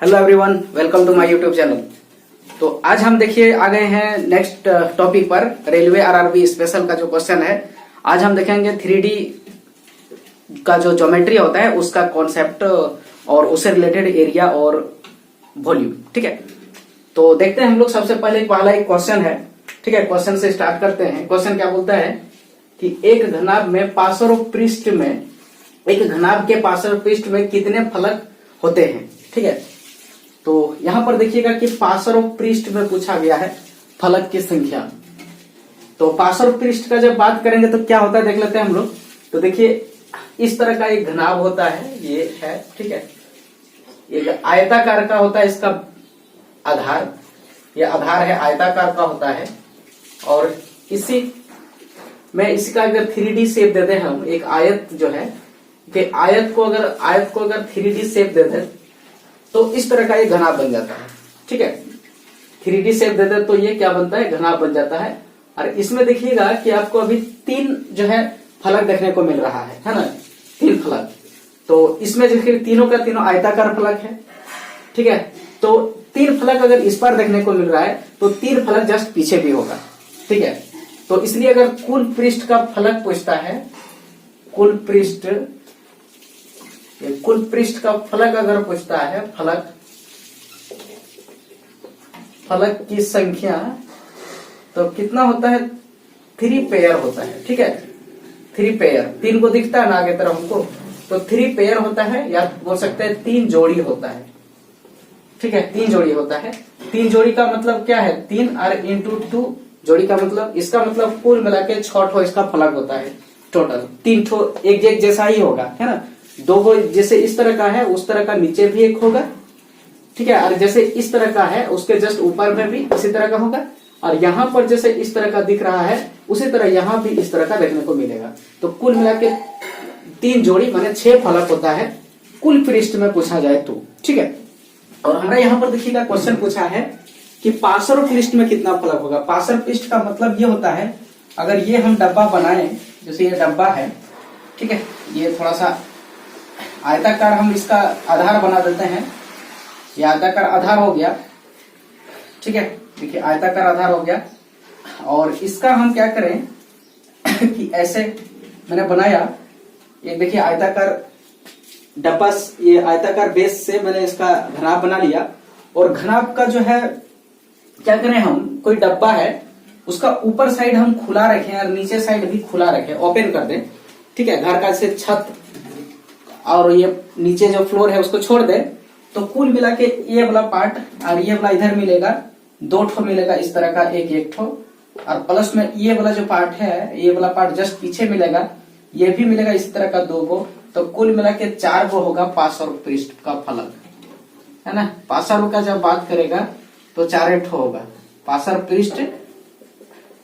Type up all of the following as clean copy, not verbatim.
Hello everyone, welcome to my YouTube channel. तो आज हम देखिए आ गए हैं नेक्स्ट टॉपिक पर। रेलवे आरआरबी स्पेशल का जो क्वेश्चन है, आज हम देखेंगे 3D का जो ज्योमेट्री होता है उसका कॉन्सेप्ट और उससे रिलेटेड एरिया और वॉल्यूम। ठीक है, तो देखते हैं हम लोग। सबसे पहले पहला एक क्वेश्चन है। ठीक है, क्वेश्चन से स्टार्ट करते हैं। क्वेश्चन क्या बोलता है कि एक घनाभ में पार्श्व पृष्ठ में, एक घनाभ के पार्श्व पृष्ठ में कितने फलक होते हैं। ठीक है, तो यहां पर देखिएगा कि पार्श्व पृष्ठ में पूछा गया है फलक की संख्या। तो पार्श्व पृष्ठ का जब बात करेंगे तो क्या होता है देख लेते हैं हम लोग। तो देखिए इस तरह का एक घनाभ होता है, ये है। ठीक है, एक आयताकार का होता है इसका आधार, ये आधार है आयताकार का होता है। और इसी में इसका अगर 3D शेप देते हैं हम, एक आयत जो है कि आयत को अगर 3D शेप देते हैं तो इस तरह का ये घनाभ बन जाता है। ठीक है, 3D शेप देते हैं तो ये क्या बनता है, घनाभ बन जाता है। और इसमें देखिएगा कि आपको अभी 3 जो है फलक देखने को मिल रहा है ना, 3 फलक। तो इसमें देखिए तीनों का तीनों आयताकार फलक है। ठीक है, तो 3 फलक अगर इस बार देखने को मिल रहा है तो 3 फलक जस्ट पीछे भी होगा। ठीक है, तो इसलिए अगर कुल पृष्ठ का फलक पूछता है, कुल पृष्ठ का फलक अगर पूछता है, फलक की संख्या, तो कितना होता है, 3 पेयर होता है। ठीक है, 3 पेयर, 3 को दिखता है ना आगे तरफ हमको, तो 3 पेयर होता है, या बोल सकते हैं 3 जोड़ी होता है। ठीक है, 3 जोड़ी होता है। 3 जोड़ी का मतलब क्या है, 3 और इंटू 2 जोड़ी का मतलब, इसका मतलब कुल मिला के 6 ठो इसका फलक होता है टोटल। 3 ठो एक जैसा ही होगा, है ना। 2 को जैसे इस तरह का है उस तरह का नीचे भी एक होगा। ठीक है, और जैसे इस तरह का है उसके जस्ट ऊपर में भी इसी तरह का होगा। और यहाँ पर जैसे इस तरह का दिख रहा है उसी तरह यहाँ भी इस तरह का देखने को मिलेगा। तो कुल मिला के 3 जोड़ी माने 6 फलक होता है कुल पृष्ठ में पूछा जाए तो। ठीक है, और हमारा यहाँ पर देखिएगा क्वेश्चन पूछा है कि पार्श्व पृष्ठ में कितना फलक होगा। पार्श्व पृष्ठ का मतलब ये होता है, अगर ये हम डब्बा बनाए, जैसे ये डब्बा है, ठीक है, ये थोड़ा सा आयताकार हम इसका आधार बना देते हैं। ये आयताकार आधार हो गया। ठीक है, देखिए आयताकार आधार हो गया। और इसका हम क्या करें कि ऐसे मैंने बनाया, ये देखिए आयताकार डब्बा, ये आयताकार बेस से मैंने इसका घनाभ बना लिया। और घनाभ का जो है क्या करें हम, कोई डब्बा है उसका ऊपर साइड हम खुला रखें और नीचे साइड भी खुला रखें, ओपन कर दें। ठीक है, घर का से छत और ये नीचे जो फ्लोर है उसको छोड़ दे, तो कुल मिला के ये वाला पार्ट और ये वाला इधर मिलेगा, 2 ठो मिलेगा इस तरह का, एक ठो। और प्लस में ये वाला जो पार्ट है, ये वाला पार्ट जस्ट पीछे मिलेगा, ये भी मिलेगा इस तरह का 2 गो। तो कुल मिला के 4 गो होगा पार्श्व पृष्ठ का फलक, है ना। पार्श्व का जब बात करेगा तो 4 ठो होगा पार्श्व पृष्ठ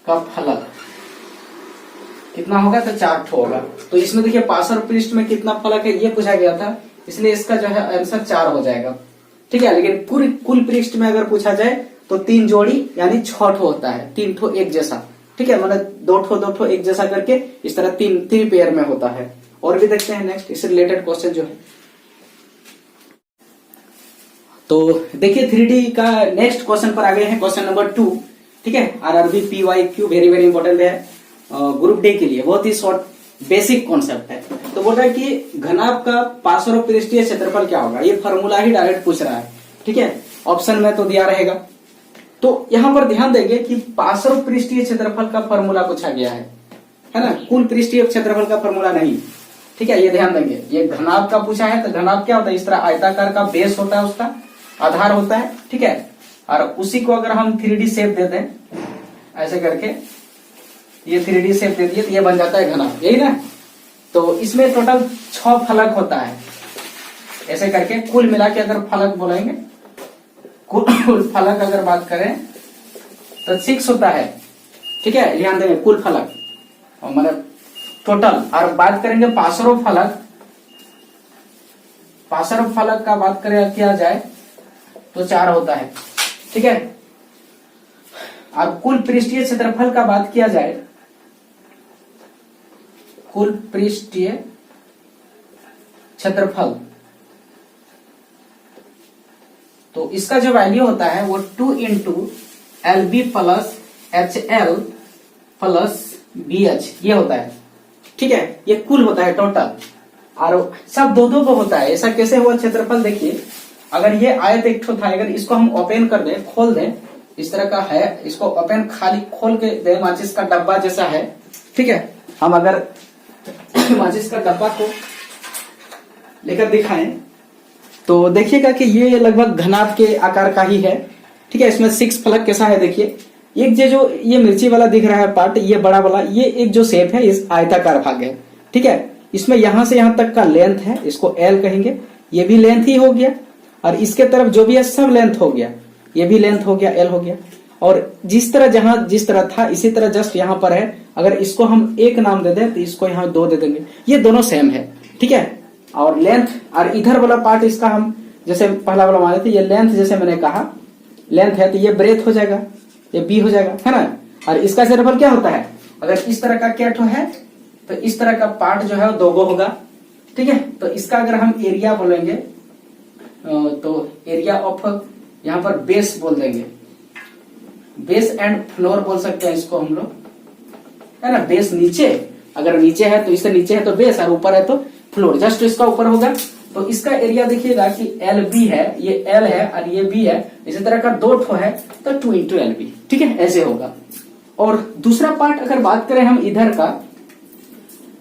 का फलक। कितना होगा, तो 4 ठो होगा। तो इसमें देखिए पार्श्व पृष्ठ में कितना फलक है ये पूछा गया था, इसलिए इसका जो है आंसर 4 हो जाएगा। ठीक है, लेकिन पूरी कुल पृष्ठ में अगर पूछा जाए तो 3 जोड़ी यानी 6 ठो होता है, 3 ठो एक जैसा। ठीक है, मतलब 2 ठो एक जैसा करके इस तरह 3 पेयर में होता है। और भी देखते हैं नेक्स्ट इससे रिलेटेड क्वेश्चन जो है। तो देखिए 3D का नेक्स्ट क्वेश्चन पर आ गए हैं, क्वेश्चन नंबर 2। ठीक है, RRB PYQ very very important है ग्रुप डी के लिए, बहुत ही शॉर्ट बेसिक कॉन्सेप्ट है। तो बोल रहा है कि घनाभ का पार्श्व पृष्ठीय क्षेत्रफल क्या होगा, ये फॉर्मूला ही डायरेक्ट पूछ रहा है। ठीक है, ऑप्शन में तो दिया रहेगा। तो यहां पर ध्यान देंगे कि पार्श्व पृष्ठीय क्षेत्रफल का फॉर्मूला पूछा गया है ना, कुल पृष्ठीय क्षेत्रफल का फॉर्मूला नहीं। ठीक है, ये ध्यान देंगे। ये घनाभ का पूछा है तो घनाभ क्या होता है, इस तरह आयताकार का बेस होता है, उसका आधार होता है। ठीक है, और उसी को अगर हम 3D शेप दे दें ऐसे करके, ये 3D शेप दे दिए तो ये बन जाता है घनाभ, यही ना। तो इसमें टोटल 6 फलक होता है ऐसे करके। कुल मिला के अगर फलक बोलेंगे, कुल फलक अगर बात करें तो 6 होता है। ठीक है, ध्यान देंगे कुल फलक और मतलब टोटल। और बात करेंगे पार्श्व फलक, पार्श्व फलक का बात करें किया जाए तो 4 होता है। ठीक है, और कुल पृष्ठीय क्षेत्रफल का बात किया जाए, कुल पृष्ठीय क्षेत्रफल तो इसका जो वैल्यू होता है वो 2 into LB plus HL plus BH ये होता है, ठीक है। ये कुल होता है टोटल, और सब दो दो को होता है। ऐसा कैसे हुआ क्षेत्रफल देखिए, अगर ये आयत एक ठो था, अगर इसको हम ओपन कर दें, खोल दें, इस तरह का है, इसको ओपन खाली खोल के दे, माचिस का डब्बा जैसा है, ठीक है। हम अगर माचिस का डब्बा को लेकर दिखाएं तो देखिएगा कि ये लगभग घनाभ के आकार का ही है, ठीक है। इसमें 6 फलक कैसा है देखिए, एक जो ये मिर्ची वाला दिख रहा है पार्ट, ये बड़ा वाला, ये एक जो शेप है इस आयताकार भाग है, ठीक है। इसमें यहां से यहां तक का लेंथ है, इसको L कहेंगे, ये भी लेंथ ही हो गया, और इसके तरफ जो भी है सब लेंथ हो गया, ये भी लेंथ हो गया, L हो गया। और जिस तरह जहां जिस तरह था इसी तरह जस्ट यहाँ पर है, अगर इसको हम एक नाम दे दें तो इसको यहाँ 2 दे देंगे, ये दोनों सेम है, ठीक है। और लेंथ, और इधर वाला पार्ट इसका हम जैसे पहला वाला माने थे, ये लेंथ जैसे मैंने कहा लेंथ है, तो ये ब्रेथ हो जाएगा, ये B हो जाएगा, है ना। और इसका क्षेत्रफल क्या होता है, अगर इस तरह का कैट है तो इस तरह का पार्ट जो है वो 2 होगा, ठीक है। तो इसका अगर हम एरिया बोलेंगे तो एरिया ऑफ, यहाँ पर बेस बोल देंगे, बेस एंड फ्लोर बोल सकते हैं इसको हम लोग, है ना। बेस नीचे, अगर नीचे है तो इससे नीचे है तो बेस, और ऊपर है तो फ्लोर, जस्ट इसका ऊपर होगा। तो इसका एरिया देखिएगा कि LB है, ये L है और ये B है, इसी तरह का 2 ठो है तो 2 इंटू LB, ठीक है, ऐसे होगा। और दूसरा पार्ट अगर बात करें हम इधर का,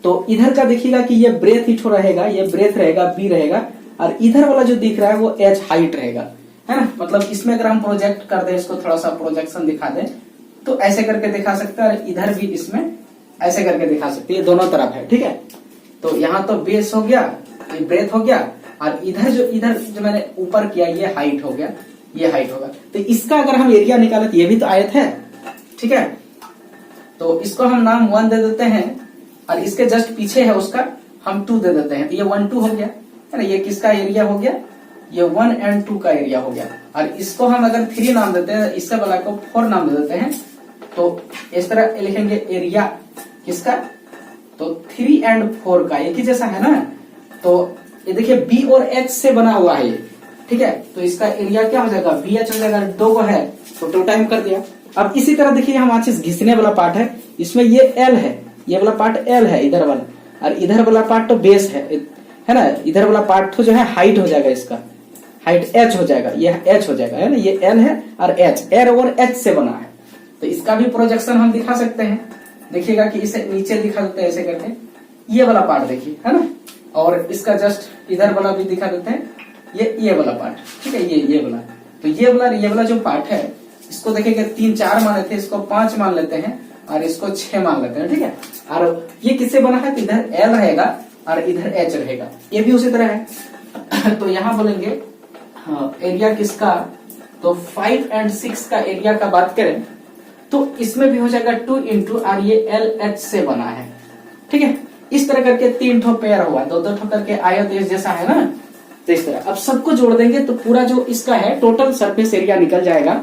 तो इधर का देखिएगा कि ये ब्रेथ ही ठो रहेगा, ये ब्रेथ रहेगा, B रहेगा, और इधर वाला जो दिख रहा है वो H हाइट रहेगा, है ना। मतलब इसमें अगर हम प्रोजेक्ट कर दें, इसको थोड़ा सा प्रोजेक्शन दिखा दें तो ऐसे करके दिखा सकते हैं, और इधर भी इसमें ऐसे करके दिखा सकते हैं, ये दोनों तरफ है, ठीक है। तो यहाँ तो बेस हो गया, ये ब्रेथ हो गया, और इधर जो मैंने ऊपर किया ये हाइट हो गया, ये हाइट होगा। तो इसका अगर हम एरिया निकाले तो ये भी तो आयत है, ठीक है। तो इसको हम नाम 1 दे देते हैं, और इसके जस्ट पीछे है उसका हम 2 दे देते हैं, तो ये 1 2 हो गया, है ना। ये किसका एरिया हो गया, ये 1 और 2 का एरिया हो गया। और इसको हम अगर 3 नाम देते हैं, इससे वाला को 4 नाम दे देते हैं, तो इस तरह लिखेंगे एरिया किसका, तो 3 और 4 का एक ही जैसा है ना। तो ये देखिए B और H से बना हुआ है ये, ठीक है। तो इसका एरिया क्या हो जाएगा, BH हो जाएगा, 2 को है तो 2 टाइम कर दिया। अब इसी तरह देखिए हम माचिस घिसने वाला पार्ट है, इसमें ये L है, ये वाला पार्ट L है इधर वाला, और इधर वाला पार्ट तो बेस है ना। इधर वाला पार्ट तो जो है हाइट हो जाएगा, इसका हाइट H हो जाएगा, ये H हो जाएगा, है ना। ये L है और H, L और H से बना है। तो इसका भी प्रोजेक्शन हम दिखा सकते हैं, देखिएगा कि इसे नीचे दिखा देते हैं ऐसे करके, ये वाला पार्ट देखिए, है ना। और इसका जस्ट इधर वाला भी दिखा देते हैं, ये वाला पार्ट, ठीक है, ये वाला। तो ये वाला जो पार्ट है, इसको देखिएगा 3 4 मान लेते हैं, इसको 5 मान लेते हैं, और इसको 6 मान लेते हैं, ठीक है। और ये किससे बना है, तो इधर L रहेगा और इधर H रहेगा, ये भी उसी तरह है। तो यहाँ बोलेंगे एरिया किसका, तो 5 और 6 का एरिया का बात करें तो इसमें भी हो जाएगा 2 इंटू, और ये LH से बना है, ठीक है। इस तरह करके 3 ठो पेयर हुआ, 2 ठो करके आयत इस जैसा है ना। तो इस तरह अब सबको जोड़ देंगे तो पूरा जो इसका है टोटल सरफेस एरिया निकल जाएगा,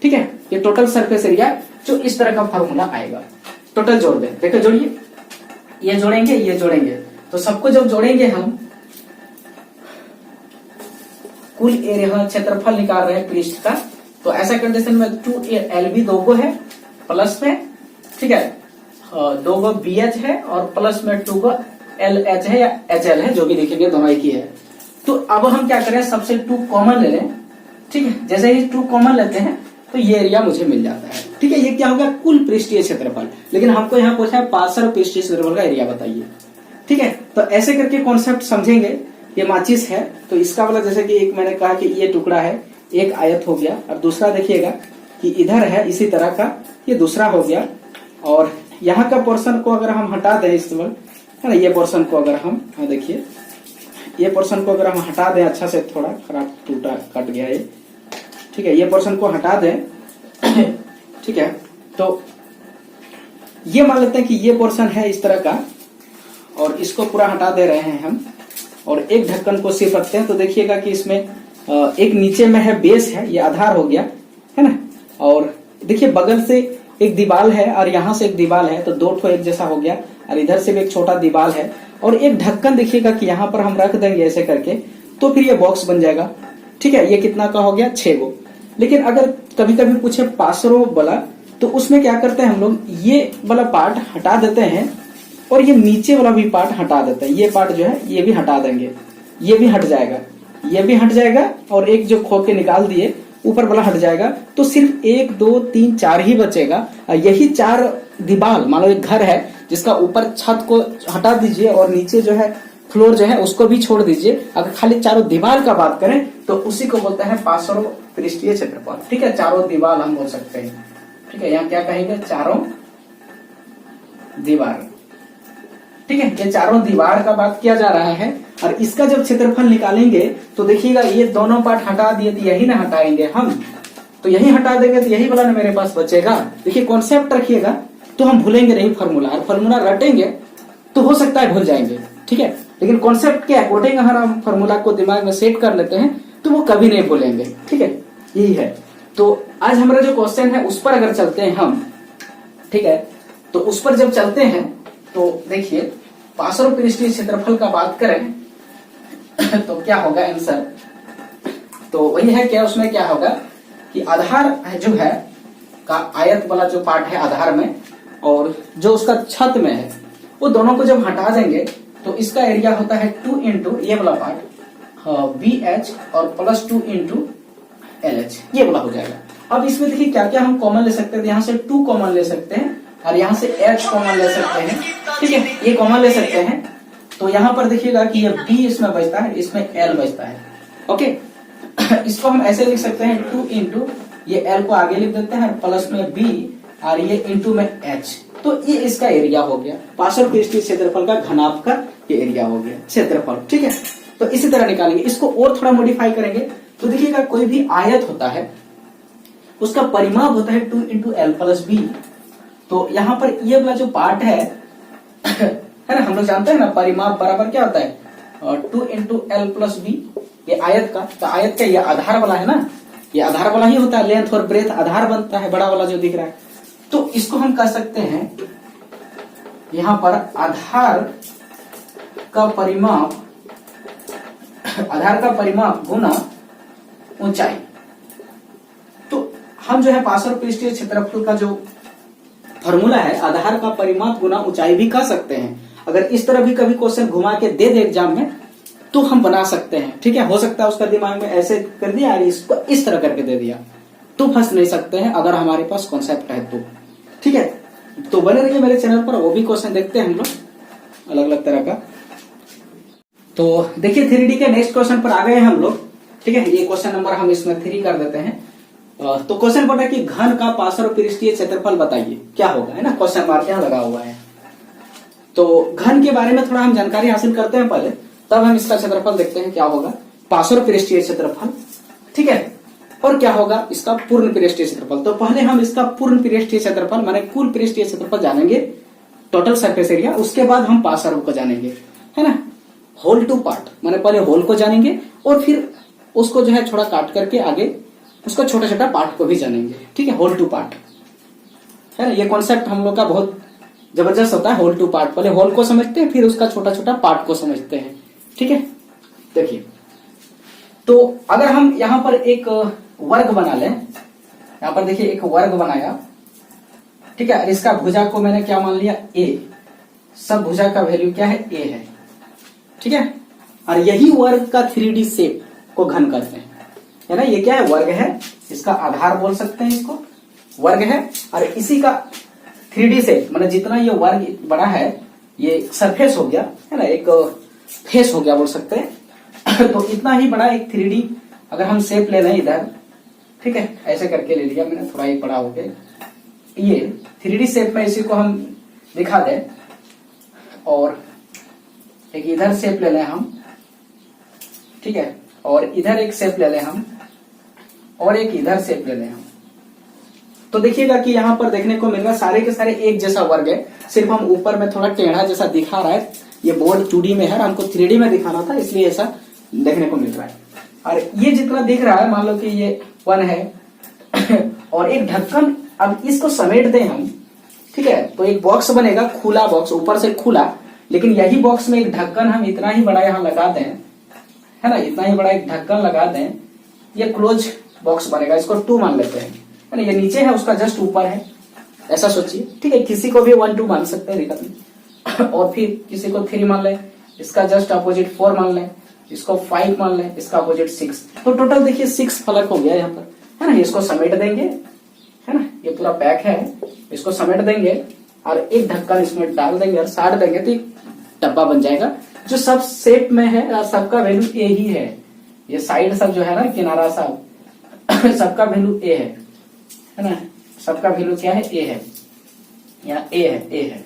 ठीक है। ये टोटल सरफेस एरिया जो इस तरह का फॉर्मूला आएगा, टोटल जोड़ दें, देखो जोड़िए, ये जोड़ेंगे, ये जोड़ेंगे, तो सबको जब जोड़ेंगे हम कुल एरिया क्षेत्रफल निकाल रहे हैं पृष्ठ का। तो ऐसा कंडीशन में 2 LB 2 को है प्लस में, ठीक है, 2 को BH है और प्लस में 2 को LH है या HL है, जो भी देखेंगे दोनों एक ही है। तो अब हम क्या करें, सबसे 2 कॉमन ले लें, ठीक है। जैसे ही 2 कॉमन लेते हैं तो ये एरिया मुझे मिल जाता है, ठीक है। ये क्या होगा, कुल पृष्ठीय क्षेत्रफल, लेकिन हमको यहाँ पूछा है पार्षद पृष्ठीय क्षेत्रफल का एरिया बताइए, ठीक है। तो ऐसे करके कॉन्सेप्ट समझेंगे। ये माचिस है तो इसका वाला जैसे कि एक मैंने कहा कि ये टुकड़ा है, एक आयत हो गया, और दूसरा देखिएगा कि इधर है इसी तरह का, ये दूसरा हो गया। और यहाँ का पोर्शन को अगर हम हटा दें इस वक्त, है ना, ये पोर्शन को अगर हम देखिए, ये पोर्शन को अगर हम हटा दें, अच्छा से थोड़ा खराब टूटा कट गया ये, ठीक है, ये पोर्शन को हटा दें, ठीक है। तो ये मान लेते हैं कि ये पोर्शन है इस तरह का, और इसको पूरा हटा दे रहे हैं हम, और एक ढक्कन को सिर्फ रखते हैं। तो देखिएगा कि इसमें एक नीचे में है बेस है, ये आधार हो गया, है ना। और देखिए बगल से एक दीवार है और यहाँ से एक दीवार है, तो 2 ठो एक जैसा हो गया, और इधर से भी एक छोटा दीवार है, और एक ढक्कन देखिएगा कि यहाँ पर हम रख देंगे ऐसे करके, तो फिर ये बॉक्स बन जाएगा, ठीक है, ये कितना का हो गया 6 गो। लेकिन अगर कभी कभी पूछे 500 वाला, तो उसमें क्या करते हैं हम लोग, ये वाला पार्ट हटा देते हैं और ये नीचे वाला भी पार्ट हटा देते हैं। ये पार्ट जो है ये भी हटा देंगे, ये भी हट जाएगा, ये भी हट जाएगा, और एक जो खो के निकाल दिए ऊपर वाला हट जाएगा। तो सिर्फ 1 2 3 4 ही बचेगा। यही 4 दीवार, मान लो एक घर है जिसका ऊपर छत को हटा दीजिए और नीचे जो है फ्लोर जो है उसको भी छोड़ दीजिए। अगर खाली चारों दीवार का बात करें तो उसी को बोलते हैं 500 पृष्ठीय क्षेत्रफल। ठीक है, चारों दीवार हम बोल सकते हैं। ठीक है, यहाँ क्या कहेंगे, चारों दीवार। ठीक है, ये चारों दीवार का बात किया जा रहा है। और इसका जब क्षेत्रफल निकालेंगे तो देखिएगा ये दोनों पार्ट हटा दिए तो यही ना हटाएंगे हम, तो यही हटा देंगे तो यही वाला ना मेरे पास बचेगा। देखिए कॉन्सेप्ट रखिएगा तो हम भूलेंगे नहीं फॉर्मूला, और फॉर्मूला रटेंगे तो हो सकता है भूल जाएंगे। ठीक है, लेकिन कॉन्सेप्ट क्या है, कोडिंग अगर हम फॉर्मूला को दिमाग में सेट कर लेते हैं तो वो कभी नहीं भूलेंगे। ठीक है, यही है। तो आज हमारा जो क्वेश्चन है उस पर अगर चलते हैं हम, ठीक है, तो उस पर जब चलते हैं तो देखिए 500 पृष्ठीय क्षेत्रफल का बात करें तो क्या होगा आंसर, तो वही है क्या, उसमें क्या होगा कि आधार जो है का आयत वाला जो पार्ट है आधार में और जो उसका छत में है, वो दोनों को जब हटा देंगे तो इसका एरिया होता है 2 इंटू ये वाला पार्ट BH और प्लस 2 इंटू LH, ये वाला हो जाएगा। अब इसमें देखिए क्या क्या हम कॉमन ले सकते हैं, यहाँ से 2 कॉमन ले सकते हैं और यहाँ से H कॉमन ले सकते हैं। ठीक है, ये कॉमन ले सकते हैं। तो यहाँ पर देखिएगा कि ये B इसमें बचता है, इसमें L बचता है। ओके, इसको हम ऐसे लिख सकते हैं 2 इंटू ये L को आगे लिख देते हैं प्लस में B और ये इंटू में H, तो ये इसका एरिया हो गया 500 पृष्ठीय क्षेत्रफल का घनाभ का ये एरिया हो गया क्षेत्रफल। ठीक है, तो इसी तरह निकालेंगे। इसको और थोड़ा मॉडिफाई करेंगे तो देखिएगा कोई भी आयत होता है उसका परिमाप होता है 2 इंटू L प्लस B। तो यहाँ पर ये वाला जो पार्ट है है ना, हम लोग जानते हैं ना परिमाप बराबर क्या होता है 2 इंटू L प्लस B, ये आयत का, तो आयत का ये आधार वाला है ना, ये आधार वाला ही होता है, लेंथ और ब्रेथ आधार बनता है बड़ा वाला जो दिख रहा है। तो इसको हम कह सकते हैं यहां पर आधार का परिमाप गुना ऊंचाई। तो हम जो है 500 पृष्ठीय क्षेत्रफल का जो फॉर्मूला है आधार का परिमाप गुना ऊंचाई भी कह सकते हैं। अगर इस तरह भी कभी क्वेश्चन घुमा के दे दे एग्जाम में तो हम बना सकते हैं। ठीक है, हो सकता है उसका दिमाग में ऐसे कर दिया और इसको इस तरह करके दे दिया, तो फंस नहीं सकते हैं अगर हमारे पास कॉन्सेप्ट है तो। ठीक है, तो बने रहिए मेरे चैनल पर, वो भी क्वेश्चन देखते हैं हम लोग अलग अलग तरह का। तो देखिए 3D के नेक्स्ट क्वेश्चन पर आ गए हैं हम लोग। ठीक है, ये क्वेश्चन नंबर हम इसमें 3 कर देते हैं। तो क्वेश्चन बोला कि घन का 500 पृष्ठीय क्षेत्रफल बताइए, क्या होगा, है ना, क्वेश्चन मार्क यहाँ लगा हुआ है। तो घन के बारे में थोड़ा हम जानकारी हासिल करते हैं पहले, तब हम इसका क्षेत्रफल देखते हैं क्या होगा। 500 पृष्ठीय क्षेत्रफल, ठीक है, और क्या होगा इसका पूर्ण पृष्ठीय क्षेत्रफल। तो पहले हम इसका पूर्ण पृष्ठीय क्षेत्रफल माने कुल पृष्ठीय क्षेत्रफल जानेंगे, टोटल सरफेस एरिया, उसके बाद हम 500 को जानेंगे, है ना। होल टू पार्ट माने पहले होल को जानेंगे और फिर उसको जो है थोड़ा काट करके आगे उसका छोटा छोटा पार्ट को भी जानेंगे। ठीक है, होल टू पार्ट, है ना, ये कॉन्सेप्ट हम लोग का बहुत जबरदस्त होता है। होल टू पार्ट, पहले होल को समझते हैं फिर उसका छोटा छोटा पार्ट को समझते हैं। ठीक है, देखिए तो अगर हम यहाँ पर एक वर्ग बना लें, यहाँ पर देखिए एक वर्ग बनाया, ठीक है, इसका भुजा को मैंने क्या मान लिया A, सब भुजा का वैल्यू क्या है A है। ठीक है, और यही वर्ग का 3D शेप को घन करते हैं, है ना, ये क्या है वर्ग है, इसका आधार बोल सकते हैं, इसको वर्ग है। और इसी का 3D शेप माने जितना ये वर्ग बड़ा है ये सरफेस हो गया, है ना, एक फेस हो गया बोल सकते हैं। तो इतना ही बड़ा एक 3D अगर हम शेप ले लें इधर, ठीक है, ऐसे करके ले लिया मैंने, थोड़ा ही बड़ा हो गया, ये 3D शेप में इसी को हम दिखा दें और एक इधर शेप ले लें हम, ठीक है, और इधर एक शेप ले लें हम और एक इधर शेप ले लें हम। तो देखिएगा कि यहाँ पर देखने को मिल रहा है सारे के सारे एक जैसा वर्ग है, सिर्फ हम ऊपर में थोड़ा टेढ़ा जैसा दिखा रहा है। ये बोर्ड 2D में है, हमको 3D में दिखाना था, इसलिए ऐसा देखने को मिल रहा है। और ये जितना दिख रहा है मान लो कि ये 1 है और एक ढक्कन, अब इसको समेट दें हम, ठीक है, तो एक बॉक्स बनेगा, खुला बॉक्स, ऊपर से खुला, लेकिन यही बॉक्स में एक ढक्कन हम इतना ही बड़ा यहाँ लगा दें, है ना, इतना ही बड़ा एक ढक्कन लगा दें ये क्लोज बॉक्स बनेगा, इसको 2 मान लेते हैं, है ना। ये नीचे है, उसका जस्ट ऊपर है, ऐसा सोचिए, ठीक है। किसी को भी 1 2 मान सकते हैं रिकॉर्ड में। और फिर किसी को 3 मान ले, इसका जस्ट अपोजिट 4 मान ले, इसको 5 मान ले, इसका अपोजिट 6। तो टोटल देखिए 6 फलक हो गया यहाँ पर, है ना। इसको समेट देंगे, है ना, ये पूरा पैक है, इसको समेट देंगे और एक ढक्कन इसमें डाल देंगे और साट देंगे तो एक डब्बा बन जाएगा जो सब शेप में है और सबका वैल्यू ए ही है। ये साइड सब जो है ना, किनारा सब सबका वैल्यू ए है ना, सबका वैल्यू क्या है, ए है, यहाँ ए है,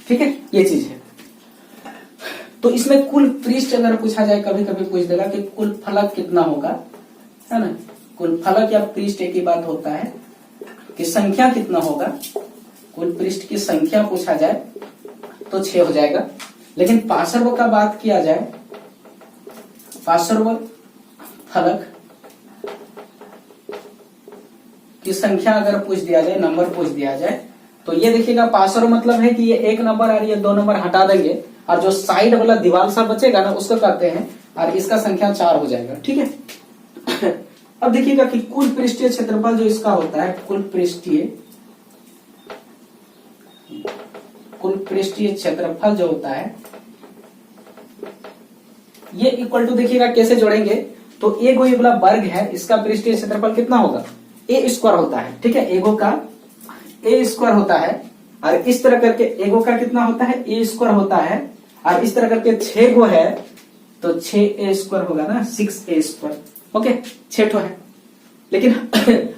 ठीक है, ये चीज है। तो इसमें कुल पृष्ठ अगर पूछा जाए, कभी कभी पूछ देगा कि कुल फलक कितना होगा, है ना। कुल फलक या पृष्ठ एक ही बात होता है कि संख्या कितना होगा, कुल पृष्ठ की संख्या पूछा जाए तो 6 हो जाएगा। लेकिन पार्श्व का बात किया जाए, पार्श्व फलक की संख्या अगर पूछ दिया जाए, नंबर पूछ दिया जाए, तो ये देखिएगा पार्श्व मतलब है कि ये 1 नंबर और ये 2 नंबर हटा देंगे और जो साइड वाला दीवार सा बचेगा ना, उसको कहते हैं, और इसका संख्या 4 हो जाएगा, ठीक है। अब देखिएगा कि कुल पृष्ठीय क्षेत्रफल जो इसका होता है, कुल पृष्ठीय क्षेत्रफल जो होता है, ये इक्वल टू देखिएगा कैसे जोड़ेंगे, तो ए कोई वाला वर्ग है, इसका पृष्ठीय क्षेत्रफल कितना होगा, ए स्क्वायर होता है, ठीक है। एगो का ए स्क्वायर होता है, और इस तरह करके एगो का कितना होता है, ए स्क्वायर होता है, और इस तरह करके 6 गो है तो 6a स्क्वायर होगा ना, 6a स्क्वायर, ओके, 6 ठो है। लेकिन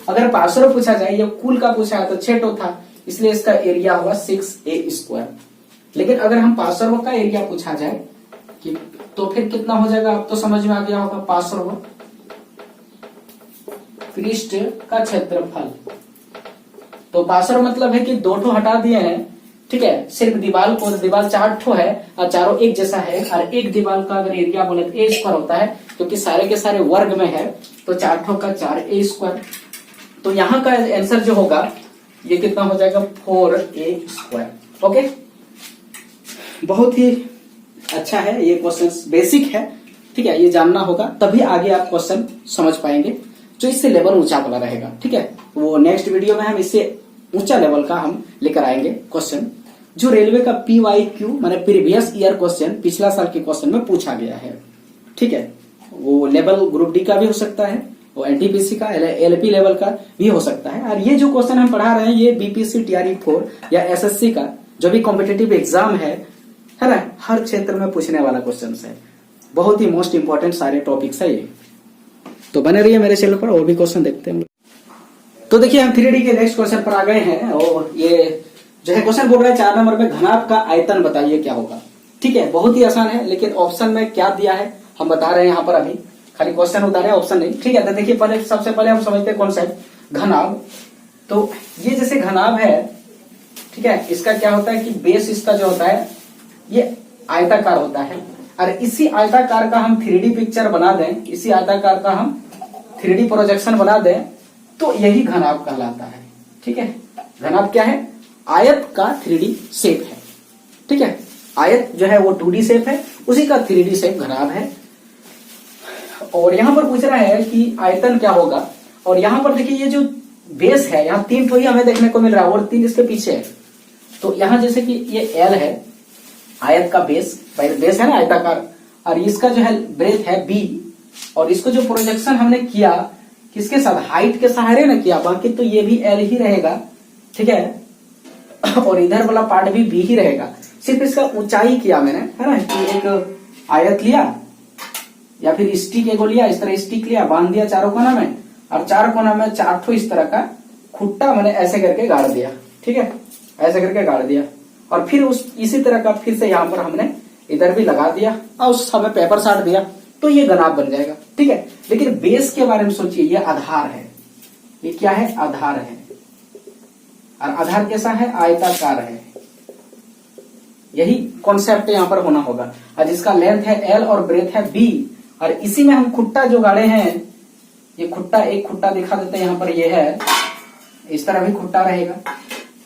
अगर पार्श्व पूछा जाए या कुल का पूछा है तो 6 ठो था, इसलिए इसका एरिया हुआ 6a स्क्वायर। लेकिन अगर हम पार्श्व का एरिया पूछा जाए कि तो फिर कितना हो जाएगा, अब तो समझ में आ गया होगा। पार्श्व पृष्ठ का क्षेत्रफल, तो पार्श्व मतलब है कि 2 ठो हटा दिए हैं, ठीक है। सिर्फ दीवार को, दीवार 4 ठो है और चारों एक जैसा है, और एक दीवार का अगर एरिया बोले तो ए स्क्वायर होता है, क्योंकि सारे के सारे वर्ग में है, तो 4 ठो का 4a स्क्वायर। तो यहाँ का आंसर जो होगा ये कितना हो जाएगा, 4a स्क्वायर, ओके। बहुत ही अच्छा है ये क्वेश्चन, बेसिक है, ठीक है। ये जानना होगा तभी आगे आप क्वेश्चन समझ पाएंगे, जो इससे लेवल ऊंचा वाला रहेगा, ठीक है। वो नेक्स्ट वीडियो में हम इससे ऊंचा लेवल का हम लेकर आएंगे क्वेश्चन, जो रेलवे का PYQ माने प्रीवियस ईयर क्वेश्चन, पिछला साल के क्वेश्चन में पूछा गया है, ठीक है। वो लेवल ग्रुप डी का भी हो सकता है, वो NTPC का, LP लेवल का भी हो सकता है। और ये जो क्वेश्चन हम पढ़ा रहे हैं, ये BPC TRE4 या SSC का जो भी कॉम्पिटेटिव एग्जाम है ना, हर क्षेत्र में पूछने वाला क्वेश्चन है। बहुत ही मोस्ट इंपॉर्टेंट सारे टॉपिक्स है ये, तो बने रहिए मेरे चैनल पर, और भी क्वेश्चन देखते हैं। तो देखिए हम 3D के नेक्स्ट क्वेश्चन पर आ गए हैं, और ये जो है क्वेश्चन बोल रहा है 4 नंबर में, घनाभ का आयतन बताइए क्या होगा, ठीक है। बहुत ही आसान है, लेकिन ऑप्शन में क्या दिया है हम बता रहे हैं यहाँ पर, अभी खाली क्वेश्चन उतारे, ऑप्शन नहीं, ठीक है। तो देखिए पहले, सबसे पहले हम समझते हैं कॉन्सेप्ट घनाभ। तो ये जैसे घनाभ है, ठीक है, इसका क्या होता है कि बेस इसका जो होता है ये आयताकार होता है, और इसी आयताकार का हम 3D पिक्चर बना दें, इसी आयताकार का हम 3D प्रोजेक्शन बना दें, तो यही घनाभ कहलाता है, ठीक है। घनाभ क्या है, आयत का 3D शेप है, ठीक है। आयत जो है वो 2D शेप है, उसी का 3D शेप घनाभ है। और यहाँ पर पूछ रहा है कि आयतन क्या होगा, और यहाँ पर देखिए ये जो बेस है, यहाँ 3 ठो ही हमें देखने को मिल रहा है, और 3 इसके पीछे है। तो यहाँ जैसे कि ये L है, आयत का बेस है ना आयताकार, और इसका जो है ब्रेथ है B, और इसको जो प्रोजेक्शन हमने किया किसके साथ, हाइट के सहारे ना किया, बाकी तो ये भी L ही रहेगा, ठीक है। और इधर वाला पार्ट भी B ही रहेगा, सिर्फ इसका ऊंचाई किया मैंने, है ना, कि एक आयत लिया या फिर स्टिक एगो लिया, इस तरह स्टिक लिया, बांध दिया चारों कोना में, और 4 कोना में 4 ठो इस तरह का खुट्टा मैंने ऐसे करके गाड़ दिया, ठीक है, ऐसे करके गाड़ दिया, और फिर उस इसी तरह का फिर से यहाँ पर हमने इधर भी लगा दिया, और उस हमें पेपर साट दिया, तो ये घनाभ बन जाएगा, ठीक है। लेकिन बेस के बारे में सोचिए, ये आधार है, ये क्या है, आधार है, और आधार कैसा है, आयताकार है। यही कॉन्सेप्ट यहाँ पर होना होगा, और जिसका लेंथ है L और ब्रेथ है B, और इसी में हम खुट्टा जो गाड़े हैं, ये खुट्टा, एक खुट्टा दिखा देते हैं यहाँ पर, ये है, इस तरह भी खुट्टा रहेगा,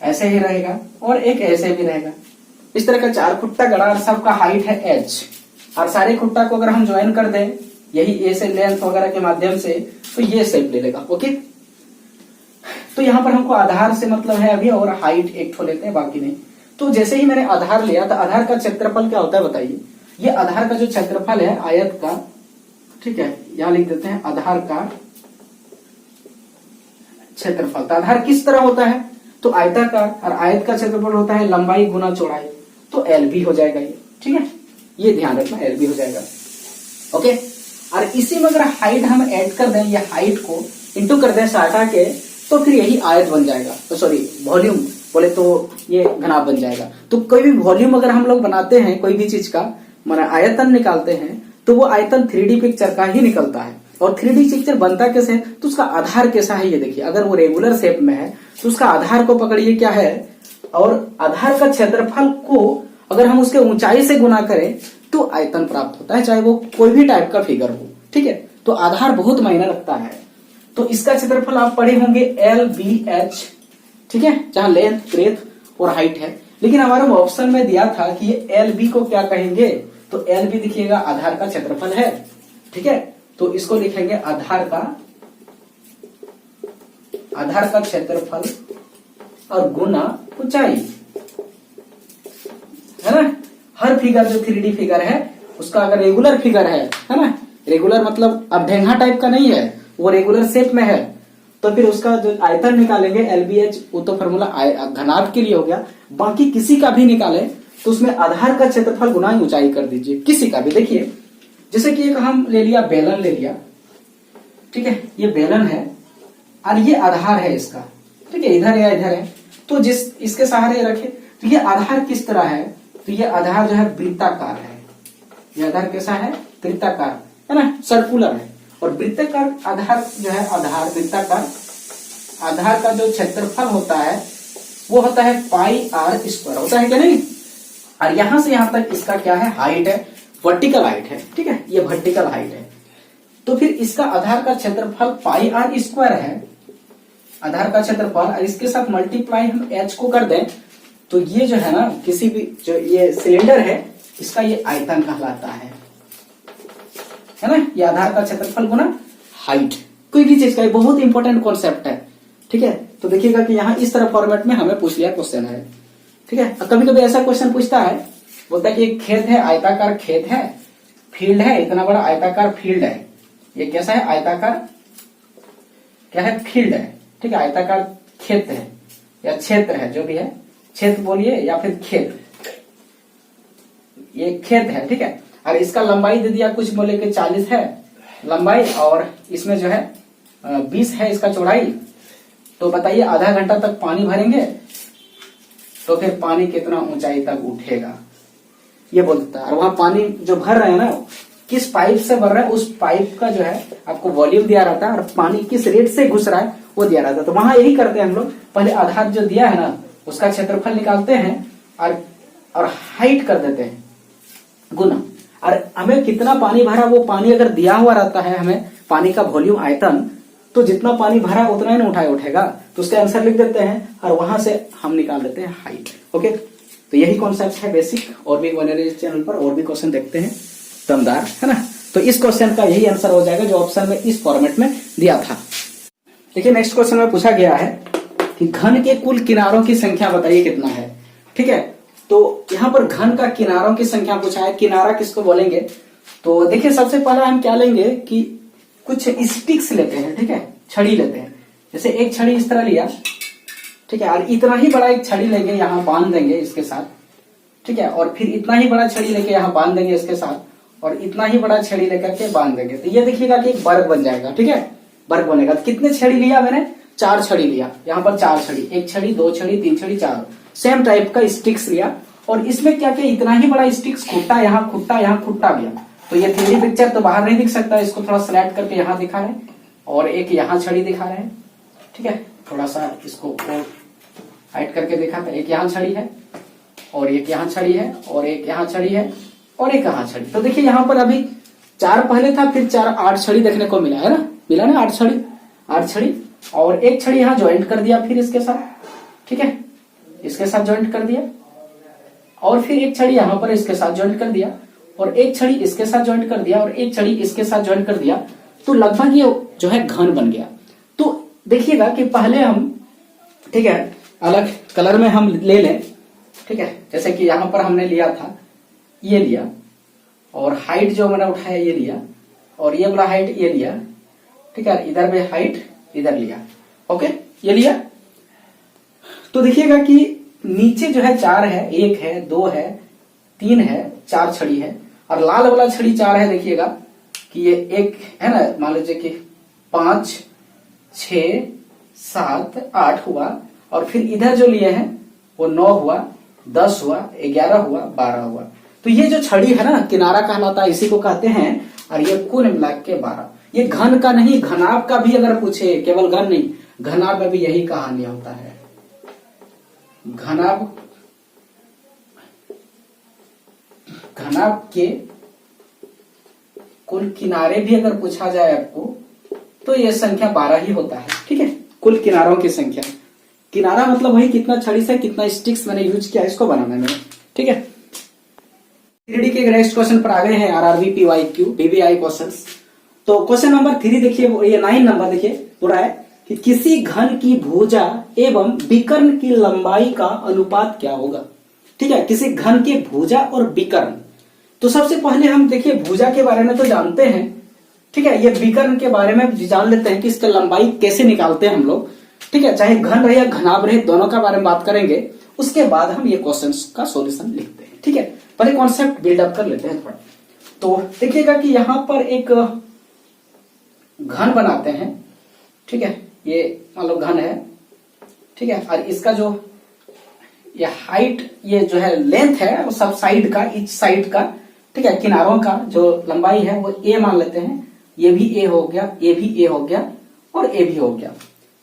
ऐसे ही रहेगा, और एक ऐसे भी रहेगा, इस तरह का 4 खुट्टा गड़ा, और सबका हाइट है H, और सारे खुट्टा को अगर हम ज्वाइन कर दें यही ए से लेंथ वगैरह के माध्यम से, तो ये शेप ले लेगा। ओके, तो यहाँ पर हमको आधार से मतलब है अभी, और हाइट एक ठो लेते हैं, बाकी नहीं। तो जैसे ही मैंने आधार लिया, तो आधार का क्षेत्रफल क्या होता है बताइए। ये आधार का जो क्षेत्रफल है आयत का, ठीक है, यहां लिख देते हैं आधार का क्षेत्रफल। तो आधार किस तरह होता है, तो आयताकार, और आयत का क्षेत्रफल होता है लंबाई गुना चौड़ाई, तो एलबी हो जाएगा ये, ठीक है, ये ध्यान रखना, एलबी हो जाएगा। ओके, और इसी में अगर हाइट हम ऐड कर दें, ये हाइट को इंटू कर दें साटा के, तो फिर यही आयत बन जाएगा, तो सॉरी वॉल्यूम बोले तो ये घनाभ बन जाएगा। तो कोई भी वॉल्यूम अगर हम लोग बनाते हैं कोई भी चीज का, माना आयतन निकालते हैं, तो वो आयतन 3D पिक्चर का ही निकलता है। और 3D पिक्चर बनता कैसे है, तो उसका आधार कैसा है ये देखिए। अगर वो रेगुलर शेप में है तो उसका आधार को पकड़िए क्या है, और आधार का क्षेत्रफल को अगर हम उसके ऊंचाई से गुना करें तो आयतन प्राप्त होता है, चाहे वो कोई भी टाइप का फिगर हो, ठीक है। तो आधार बहुत मायने रखता है। तो इसका क्षेत्रफल आप पढ़े होंगे LBH, ठीक है, जहां लेंथ, ब्रेथ और हाइट है। लेकिन हमारे ऑप्शन में दिया था कि ये LB को क्या कहेंगे, तो LB देखिएगा आधार का क्षेत्रफल है, ठीक है। तो इसको लिखेंगे आधार का क्षेत्रफल और गुना ऊंचाई, है ना। हर फिगर जो 3D फिगर है उसका अगर रेगुलर फिगर है ना, रेगुलर मतलब अब ढेंगा टाइप का नहीं है, वो रेगुलर शेप में है, तो फिर उसका जो आयतन निकालेंगे LBH, वो तो फॉर्मूला घनाभ के लिए हो गया। बाकी किसी का भी निकाले तो उसमें आधार का क्षेत्रफल गुना ऊंचाई कर दीजिए, किसी का भी। देखिए जैसे कि एक हम ले लिया, बेलन ले लिया, ठीक है, ये बेलन है और ये आधार है इसका, ठीक है, इधर या इधर है, तो जिस इसके सहारे रखे, तो ये आधार किस तरह है, तो ये आधार जो है वृत्ताकार है। ये आधार कैसा है, वृत्ताकार है ना, सर्कुलर है। और वृत्ताकार आधार जो है, आधार वृत्ताकार आधार का जो क्षेत्रफल होता है वो होता है πr² होता है क्या, नहीं। और यहां से यहां तक इसका क्या है, हाइट है, वर्टिकल हाइट है, ठीक है, ये वर्टिकल हाइट है। तो फिर इसका आधार का क्षेत्रफल πr² है, आधार का क्षेत्रफल, और इसके साथ मल्टीप्लाई हम h को कर दें, तो ये जो है ना, किसी भी जो ये सिलेंडर है इसका ये आयतन कहलाता है ना। ये आधार का क्षेत्रफल गुना हाइट, कोई भी चीज का बहुत इंपॉर्टेंट कॉन्सेप्ट है, ठीक है। तो देखिएगा कि यहाँ इस तरह फॉर्मेट में हमें पूछ लिया क्वेश्चन है, ठीक है। कभी कभी ऐसा क्वेश्चन पूछता है, बोलता है कि एक खेत है, आयताकार खेत है, फील्ड है, इतना बड़ा आयताकार फील्ड है, ये कैसा है, आयताकार क्या है, फील्ड है, ठीक है, आयताकार खेत है या क्षेत्र है, जो भी है, क्षेत्र बोलिए या फिर खेत, ये खेत है, ठीक है। और इसका लंबाई दे दिया, कुछ बोले कि 40 है लंबाई, और इसमें जो है 20 है इसका चौड़ाई। तो बताइए आधा घंटा तक पानी भरेंगे तो फिर पानी कितना ऊंचाई तक उठेगा, ये बोलता है। और वहां पानी जो भर रहे हैं ना, किस पाइप से भर रहा है, उस पाइप का जो है आपको वॉल्यूम दिया रहता है, और पानी किस रेट से घुस रहा है वो दिया रहता है। तो वहां यही करते हैं हम लोग, पहले आधार जो दिया है ना उसका क्षेत्रफल निकालते हैं और हाइट कर देते हैं गुना, और हमें कितना पानी भरा, वो पानी अगर दिया हुआ रहता है हमें पानी का वॉल्यूम, आयतन, तो जितना पानी भरा उतना ही ना उठेगा, तो उसका आंसर लिख देते हैं और वहां से हम निकाल देते हैं हाइट। ओके, तो यही कॉन्सेप्ट है बेसिक। और भी बने चैनल पर और भी क्वेश्चन देखते हैं दमदार, है ना। तो इस क्वेश्चन का यही आंसर हो जाएगा जो ऑप्शन में इस फॉर्मेट में दिया था। देखिए नेक्स्ट क्वेश्चन में पूछा गया है कि घन के कुल किनारों की संख्या बताइए कितना है, ठीक है। तो यहाँ पर घन का किनारों की संख्या पूछा है, किनारा किसको बोलेंगे। तो देखिए सबसे पहला हम क्या लेंगे कि कुछ स्टिक्स लेते हैं, ठीक है, छड़ी लेते हैं। जैसे एक छड़ी इस तरह लिया, ठीक है, और इतना ही बड़ा एक छड़ी लेंगे, यहाँ बांध देंगे इसके साथ, ठीक है, और फिर इतना ही बड़ा छड़ी लेके यहाँ बांध देंगे इसके साथ, और इतना ही बड़ा छड़ी लेकर के बांध देंगे। तो ये देखिएगा कि एक वर्ग बन जाएगा, ठीक है, वर्ग बनेगा। कितने छड़ी लिया मैंने, 4 छड़ी लिया, यहाँ पर 4 छड़ी, 1 छड़ी 2 छड़ी 3 छड़ी 4 सेम टाइप का स्टिक्स लिया। और इसमें क्या क्या, इतना ही बड़ा स्टिक्स, खुट्टा यहाँ खुट्टा गया। तो ये 3D पिक्चर तो बाहर नहीं दिख सकता, इसको थोड़ा स्लैट करके यहाँ दिखा रहे हैं, और एक यहाँ छड़ी दिखा रहे हैं, ठीक है, थोड़ा सा इसको हाइट करके दिखा था। एक यहाँ छड़ी है, और एक यहाँ छड़ी है, और एक यहाँ छड़ी है, और एक यहाँ छड़ी। तो देखिए यहाँ पर अभी 4 पहले था, फिर 4 8 छड़ी देखने को मिला है ना, मिला ना 8 छड़ी, और एक छड़ी यहाँ ज्वाइंट कर दिया फिर इसके साथ, ठीक है, इसके साथ ज्वाइंट कर दिया, और फिर एक छड़ी यहाँ पर इसके साथ ज्वाइंट कर दिया, और एक छड़ी इसके साथ ज्वाइंट कर दिया और एक छड़ी इसके साथ ज्वाइंट कर दिया, तो लगभग ये जो है घन बन गया। तो देखिएगा कि पहले हम, ठीक है, अलग कलर में हम ले लें, ठीक है, जैसे कि यहां पर हमने लिया था, ये लिया, और हाइट जो मैंने उठाया ये लिया, और ये वाला हाइट ये लिया, ठीक है, इधर में हाइट इधर लिया, ओके, ये लिया। तो देखिएगा कि नीचे जो है 4 है, 1 है, 2 है, 3 है, 4 छड़ी है, और लाल वाला छड़ी 4 है। देखिएगा कि ये एक है ना, मान लीजिए कि 5, 6, 7, 8 हुआ, और फिर इधर जो लिए हैं वो 9 हुआ, 10 हुआ, 11 हुआ, 12 हुआ। तो ये जो छड़ी है ना, किनारा कहलाता है, इसी को कहते हैं। और ये कुल मिला के 12। ये घन का नहीं, घनाभ का भी अगर पूछे, केवल घन नहीं, घनाभ में भी यही कहानी होता है। घनाभ के कुल किनारे भी अगर पूछा जाए आपको, तो ये संख्या 12 ही होता है, ठीक है, कुल किनारों की संख्या। किनारा मतलब वही कितना छड़ी से कितना स्टिक्स मैंने यूज किया इसको बनाने में, ठीक है। 3D के नेक्स्ट क्वेश्चन पर आ गए हैं, आरआरबी, पीवाईक्यू, पीवीआई क्वेश्चंस। तो क्वेश्चन नंबर 3 देखिए, ये 9 नंबर देखिए, पूरा है कि किसी घन की भुजा एवं विकर्ण की लंबाई का अनुपात क्या होगा, ठीक है, किसी घन के भुजा और विकर्ण। तो सबसे पहले हम देखिए भुजा के बारे में तो जानते हैं, ठीक है, ये विकर्ण के बारे में जान लेते हैं कि इसका लंबाई कैसे निकालते हैं हम लोग, ठीक है, चाहे घन रहे या घनाभ रहे, दोनों का बारे में बात करेंगे। उसके बाद हम ये क्वेश्चंस का सॉल्यूशन लिखते हैं, ठीक है। पहले कॉन्सेप्ट बिल्डअप कर लेते हैं थोड़ा। तो देखिएगा कि यहां पर एक घन बनाते हैं, ठीक है, ये मान लो घन है, ठीक है, और इसका जो ये हाइट, ये जो है लेंथ है वो सब साइड का, ईच साइड का, ठीक है, किनारों का जो लंबाई है वो ए मान लेते हैं। ये भी ए हो गया, ये भी ए हो गया, और ए भी हो गया,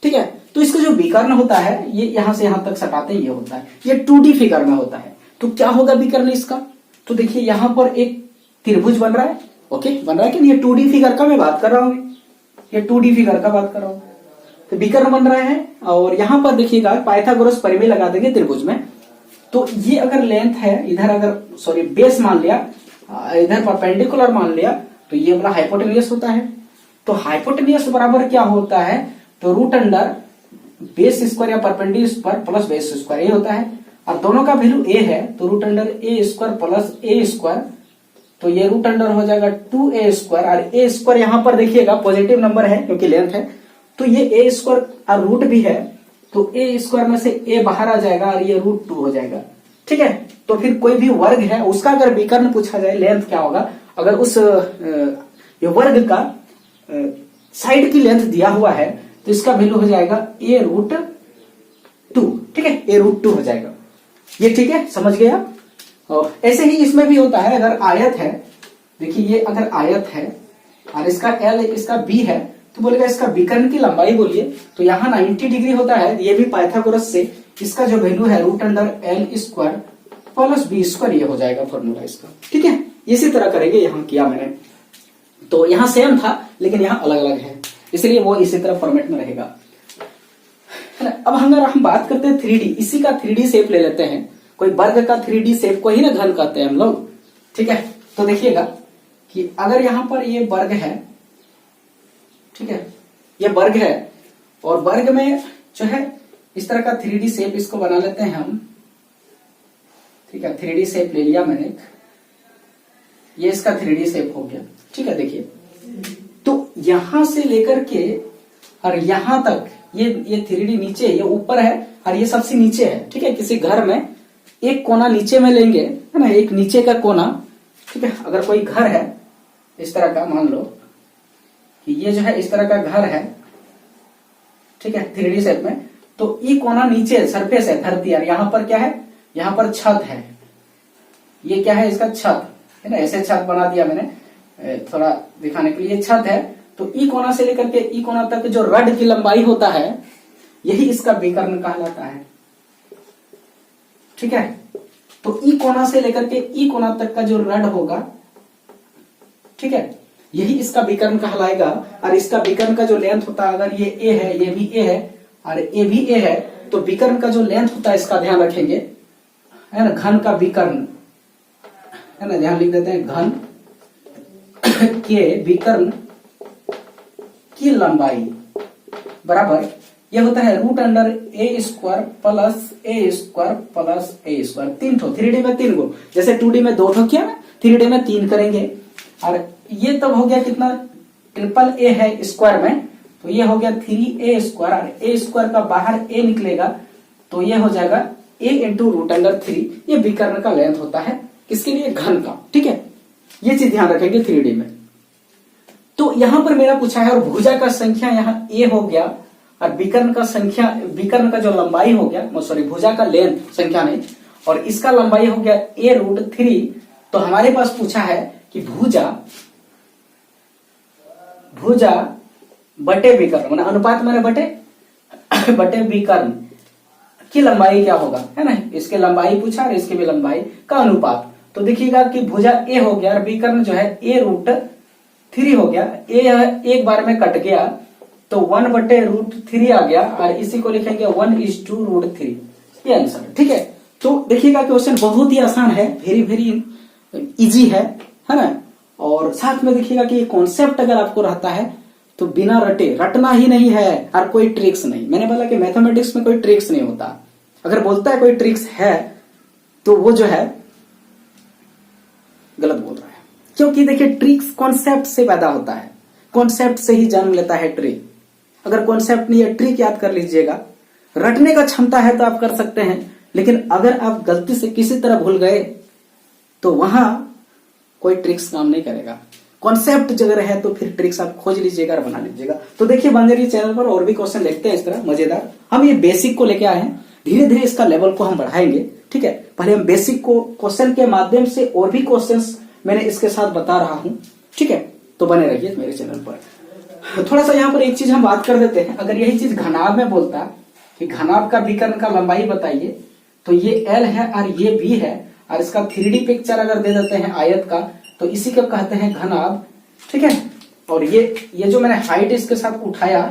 ठीक है। तो इसका जो विकर्ण होता है, ये यहां से यहां तक सटाते ये होता है, ये 2D फिगर में होता है। तो क्या होगा विकर्ण इसका, तो देखिए यहां पर एक त्रिभुज बन रहा है, ओके, बन रहा है कि नहीं, ये 2D फिगर का मैं बात कर रहा हूं, ये 2D फिगर का बात कर रहा हूं। तो विकर्ण बन रहा है, और यहां पर देखिएगा पाइथागोरस परिमेय लगा देंगे त्रिभुज में। तो ये अगर लेंथ है, इधर अगर सॉरी बेस मान लिया, इधर परपेंडिकुलर मान लिया, तो ये वाला हाइपोटेनियस होता है। तो हाइपोटेनियस बराबर क्या होता है, तो रूट अंडर बेस स्क्वायर या परपेंडिकुलर प्लस बेस स्क्वायर, ये होता है। और दोनों का वैल्यू ए है, तो रूट अंडर ए स्क्वायर प्लस ए स्क्वायर, तो ये रूट अंडर हो जाएगा 2a स्क्वायर। और ए स्क्वायर यहां पर देखिएगा पॉजिटिव नंबर है क्योंकि लेंथ है, तो ये ए स्क्वायर और रूट भी है, तो ए स्क्वायर में से ए बाहर आ जाएगा और ये रूट 2 हो जाएगा, ठीक है। तो फिर कोई भी वर्ग है उसका अगर विकर्ण पूछा जाए, लेंथ क्या होगा, अगर उस ये वर्ग का साइड की लेंथ दिया हुआ है, तो इसका वैल्यू हो जाएगा ए रूट 2, ठीक है, ए रूट 2 हो जाएगा। ये ठीक है, समझ गया। और ऐसे ही इसमें भी होता है, अगर आयत है, देखिए ये अगर आयत है और इसका एल इसका बी है, तो बोलेगा इसका विकर्ण की लंबाई बोलिए, तो यहाँ 90 डिग्री होता है, ये भी पाइथागोरस से इसका जो वैल्यू है root under L square plus B square, ये हो जाएगा फॉर्मूला इसका, ठीक है। इसी तरह करेंगे, यहाँ किया मैंने, तो यहाँ सेम था लेकिन यहाँ अलग अलग है, इसलिए वो इसी तरह फॉर्मेट में रहेगा। अब अगर हम बात करते हैं 3D, इसी का 3D शेप ले लेते हैं, कोई वर्ग का 3D शेप को ही ना घन कहते हैं हम लोग, ठीक है। तो देखिएगा कि अगर यहां पर ये वर्ग है, ठीक है, ये वर्ग है, और वर्ग में जो है इस तरह का 3D शेप इसको बना लेते हैं हम, ठीक है। 3D शेप ले लिया मैंने, ये इसका 3D शेप हो गया, ठीक है। देखिए तो यहां से लेकर के और यहां तक ये 3D नीचे, ये ऊपर है और ये सबसे नीचे है, ठीक है। किसी घर में एक कोना नीचे में लेंगे, है ना, एक नीचे का कोना, ठीक है। अगर कोई घर है इस तरह का, मान लो कि ये जो है इस तरह का घर है, ठीक है, 3D शेप में, तो ये कोना नीचे सरफेस है, धरती, और यहाँ पर क्या है, यहाँ पर छत है, ये क्या है इसका छत है ना, ऐसे छत बना दिया मैंने थोड़ा दिखाने के लिए, छत है। तो ई कोना से लेकर के ई कोना तक जो रड की लंबाई होता है, यही इसका विकर्ण कहलाता है, ठीक है। तो ई कोना से लेकर के ई कोना तक का जो रड होगा, ठीक है, यही इसका विकर्ण कहलाएगा। और इसका विकर्ण का जो लेंथ होता है, अगर ये ए है, ये भी ए है और ए भी ए है, तो विकर्ण का जो लेंथ होता है इसका ध्यान रखेंगे, है ना, घन का विकर्ण, है ना, ध्यान लिख देते हैं, घन के विकर्ण की लंबाई बराबर ये होता है रूट अंडर ए स्क्वायर प्लस ए स्क्वायर प्लस ए स्क्वायर। 3 ठो 3D में 3 गो, जैसे 2D में 2 ठो किया ना, 3D में 3 करेंगे। और ये तब हो गया कितना, ट्रिपल ए है स्क्वायर में, तो ये हो गया 3a स्क्वायर, और ए स्क्वायर का बाहर ए निकलेगा तो ये हो जाएगा a इंटू रूट अंडर 3। ये विकर्ण का लेंथ होता है, किसके लिए, घन का। ठीक है, ये चीज ध्यान रखेंगे 3D में। तो यहां पर मेरा पूछा है, और भुजा का संख्या यहाँ a हो गया, और विकर्ण का संख्या, विकर्ण का जो लंबाई हो गया, सॉरी भुजा का लेंथ संख्या नहीं, और इसका लंबाई हो गया a रूट 3। तो हमारे पास पूछा है कि भुजा बटे विकर्ण, माने अनुपात माने बटे विकर्ण की लंबाई क्या होगा, है ना, इसके लंबाई पूछा और इसके भी लंबाई का अनुपात। तो देखिएगा कि भुजा a हो गया और विकर्ण जो है a रूट 3 हो गया, a एक बार में कट गया तो 1 बटे रूट 3 आ गया, और इसी को लिखेंगे 1:2 रूट 3, ये आंसर। ठीक है, तो देखिएगा क्वेश्चन बहुत ही आसान है, वेरी वेरी इजी है ना। और साथ में देखिएगा कि ये कॉन्सेप्ट अगर आपको रहता है तो बिना रटना ही नहीं है, और कोई ट्रिक्स नहीं। मैंने बोला कि मैथमेटिक्स में कोई ट्रिक्स नहीं होता, अगर बोलता है कोई ट्रिक्स है तो वो जो है गलत बोल रहा है। क्योंकि देखिए ट्रिक्स कॉन्सेप्ट से पैदा होता है, कॉन्सेप्ट से ही जन्म लेता है ट्रिक। अगर कॉन्सेप्ट नहीं है, ट्रिक याद कर लीजिएगा। रटने का क्षमता है तो आप कर सकते हैं, लेकिन अगर आप गलती से किसी तरह भूल गए तो वहां कोई ट्रिक्स काम नहीं करेगा। कॉन्सेप्ट अगर है तो फिर ट्रिक्स आप खोज लीजिएगा और बना लीजिएगा। तो देखिए बंजरी चैनल पर और भी क्वेश्चन लिखते हैं इस तरह मजेदार। हम ये बेसिक को लेके आए हैं, धीरे धीरे इसका लेवल को हम बढ़ाएंगे। ठीक है, पहले हम बेसिक को क्वेश्चन के माध्यम से और भी क्वेश्चंस मैंने इसके साथ बता रहा हूं। ठीक है, तो बने रहिए मेरे चैनल पर। थोड़ा सा यहाँ पर एक चीज हम बात कर देते हैं। अगर यही चीज घनाभ में बोलता कि घनाभ का विकर्ण का लंबाई बताइए, तो ये L है और ये B है, और इसका 3D पिक्चर अगर दे देते हैं आयत का, तो इसी को कहते हैं घनाभ। ठीक है, और ये जो मैंने हाइट इसके साथ उठाया,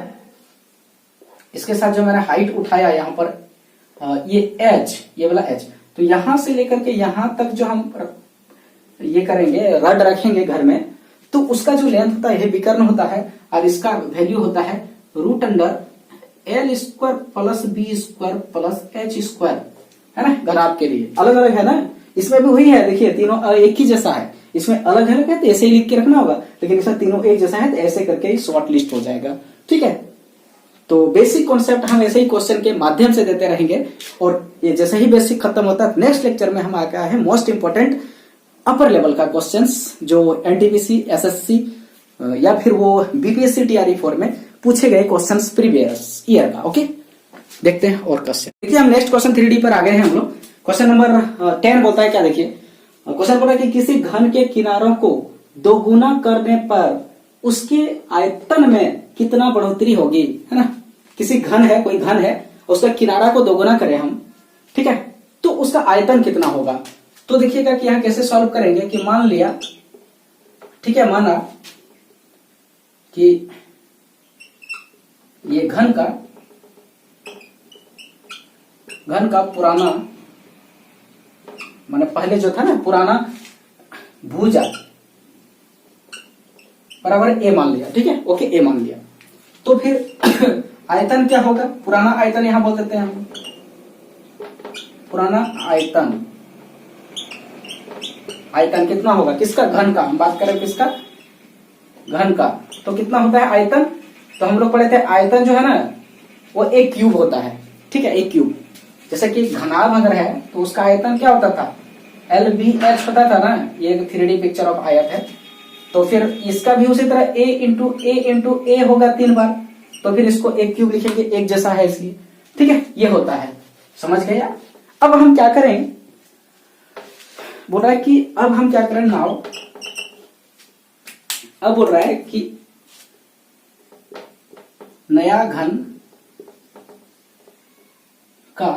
इसके साथ जो मैंने हाइट उठाया यहाँ पर ये H, ये वाला H, तो यहां से लेकर के यहां तक जो हम ये करेंगे, रड रखेंगे घर में, तो उसका जो लेंथ होता है ये विकर्ण होता है, और इसका वैल्यू होता है root under L square plus B square plus H square, है ना। घनाभ के लिए अलग अलग है ना, इसमें भी वही है। देखिए तीनों एक ही जैसा है, इसमें अलग अलग है तो ऐसे ही लिख के रखना होगा, लेकिन इसमें तीनों एक जैसा है तो ऐसे करके ही शॉर्ट लिस्ट हो जाएगा। ठीक है, तो बेसिक कॉन्सेप्ट हम ऐसे ही क्वेश्चन के माध्यम से देते रहेंगे, और ये जैसे ही बेसिक खत्म होता है नेक्स्ट लेक्चर में हम आ गया है मोस्ट इंपोर्टेंट अपर लेवल का क्वेश्चंस, जो एनटीपीसी, एसएससी या फिर वो बीपीएससी टीआरई 4 में पूछे गए क्वेश्चंस प्रीवियस ईयर का। ओके, देखते हैं और क्वेश्चन। देखिए हम नेक्स्ट क्वेश्चन 3D पर आ गए हैं हम लोग। क्वेश्चन नंबर 10 बोलता है क्या, देखिए क्वेश्चन बोला कि किसी घन के किनारों को दोगुना करने पर उसके आयतन में कितना बढ़ोतरी होगी, है ना। किसी घन है, कोई घन है, उसका किनारा को दोगुना करें हम, ठीक है, तो उसका आयतन कितना होगा। तो देखिएगा कि यहां कैसे सॉल्व करेंगे कि मान लिया, ठीक है, माना कि ये घन का पुराना, माने पहले जो था ना पुराना भुजा बराबर ए मान लिया। ठीक है, ओके, ए मान लिया। तो फिर आयतन क्या होगा, पुराना आयतन यहां बोल देते हैं हम, पुराना आयतन। आयतन कितना होगा किसका, घन का। हम बात करें किसका, घन का। तो कितना होता है आयतन, तो हम लोग पढ़े थे आयतन जो है ना वो एक क्यूब होता है। ठीक है, एक क्यूब। जैसे कि घनाभ अगर है तो उसका आयतन क्या होता था, LBH होता था ना, ये 3D पिक्चर ऑफ आयत है। तो फिर इसका भी उसी तरह A इंटू A होगा 3 बार, तो फिर इसको एक क्यूब लिखेंगे, एक जैसा है इसलिए। ठीक है, ये होता है, समझ गए। अब हम क्या करें, बोल रहा है कि अब हम क्या करें नाउ, अब बोल रहा है कि नया घन का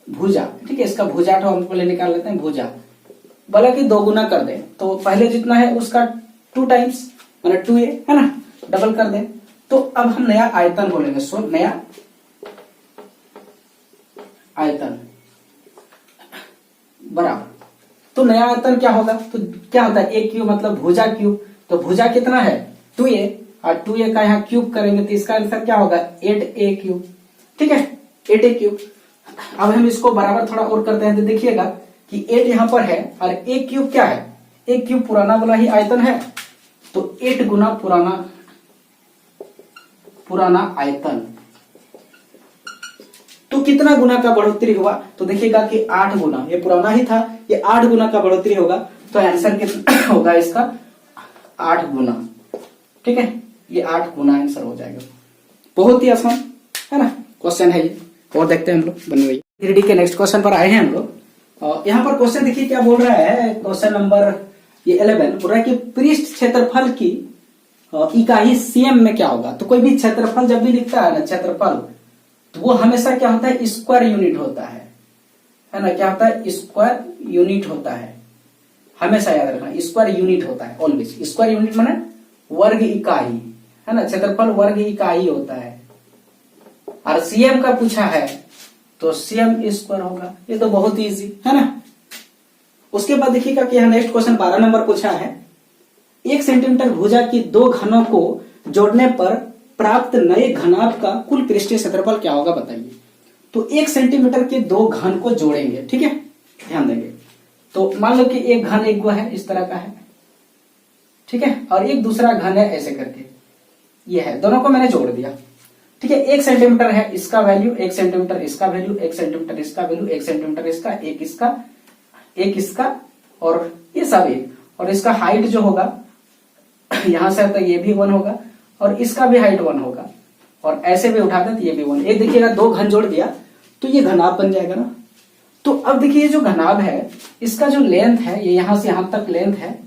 भुजा, ठीक है, इसका भुजा हम पहले निकाल लेते हैं। भुजा बोला कि दोगुना कर दे, तो पहले जितना है उसका 2 टाइम्स, मतलब 2a, है ना, डबल कर दे। तो अब हम नया आयतन बोलेंगे। सो नया आयतन बराबर, तो नया आयतन क्या होगा, तो क्या होता है, ए क्यूब मतलब भुजा क्यूब। तो भुजा कितना है 2a, और 2a का यहाँ क्यूब करेंगे तो इसका आंसर क्या होगा 8a क्यूब। ठीक है, 8a क्यूब। अब हम इसको बराबर थोड़ा और करते हैं तो देखिएगा कि 8 यहाँ पर है और a क्यूब क्या है, a क्यूब पुराना वाला ही आयतन है, तो 8 गुना पुराना आयतन। तो कितना गुना का बढ़ोतरी हुआ, तो देखिएगा कि 8 गुना, ये पुराना ही था, ये 8 गुना का बढ़ोतरी होगा। तो आंसर कितना होगा इसका 8 गुना। ठीक है, ये 8 गुना आंसर हो जाएगा। बहुत ही आसान है ना क्वेश्चन है ये। और देखते हैं हम लोग बने हुए 3D के नेक्स्ट क्वेश्चन पर आए हैं हम लोग। यहाँ पर क्वेश्चन देखिए क्या बोल रहा है, क्वेश्चन नंबर ये 11 बोल रहा है कि पृष्ठ क्षेत्रफल की इकाई सीएम में क्या होगा। तो कोई भी क्षेत्रफल जब भी लिखता है ना क्षेत्रफल, तो वो हमेशा क्या होता है स्क्वायर यूनिट होता है ना, क्या होता है स्क्वायर यूनिट होता है, हमेशा याद रखना स्क्वायर यूनिट होता है ऑलवेज। स्क्वायर यूनिट माने वर्ग इकाई है ना, क्षेत्रफल वर्ग इकाई होता है। और सीएम का पूछा है तो सीएम स्क्वायर होगा, ये तो बहुत इजी है ना। उसके बाद देखिएगा कि यहाँ नेक्स्ट क्वेश्चन 12 नंबर पूछा है, 1 सेंटीमीटर भुजा की 2 घनों को जोड़ने पर प्राप्त नए घनाभ का कुल पृष्ठीय क्षेत्रफल क्या होगा बताइए। तो 1 सेंटीमीटर के 2 घन को जोड़ेंगे, ठीक है, ध्यान देंगे। तो मान लो कि एक घन एक गो है इस तरह का है, ठीक है, और एक दूसरा घन है ऐसे करके, ये है, दोनों को मैंने जोड़ दिया। ठीक है, 1 सेंटीमीटर है इसका वैल्यू, 1 सेंटीमीटर इसका वैल्यू, 1 सेंटीमीटर इसका वैल्यू, 1 सेंटीमीटर इसका, एक इसका और ये सब एक, और इसका हाइट जो होगा यहां से तो ये भी 1 होगा और इसका भी हाइट 1 होगा, और ऐसे भी उठाते तो ये भी 1। एक देखिएगा 2 घन जोड़ दिया तो ये घनाभ बन जाएगा ना। तो अब देखिए ये जो घनाभ है इसका जो लेंथ है, ये यहां से यहां तक लेंथ है,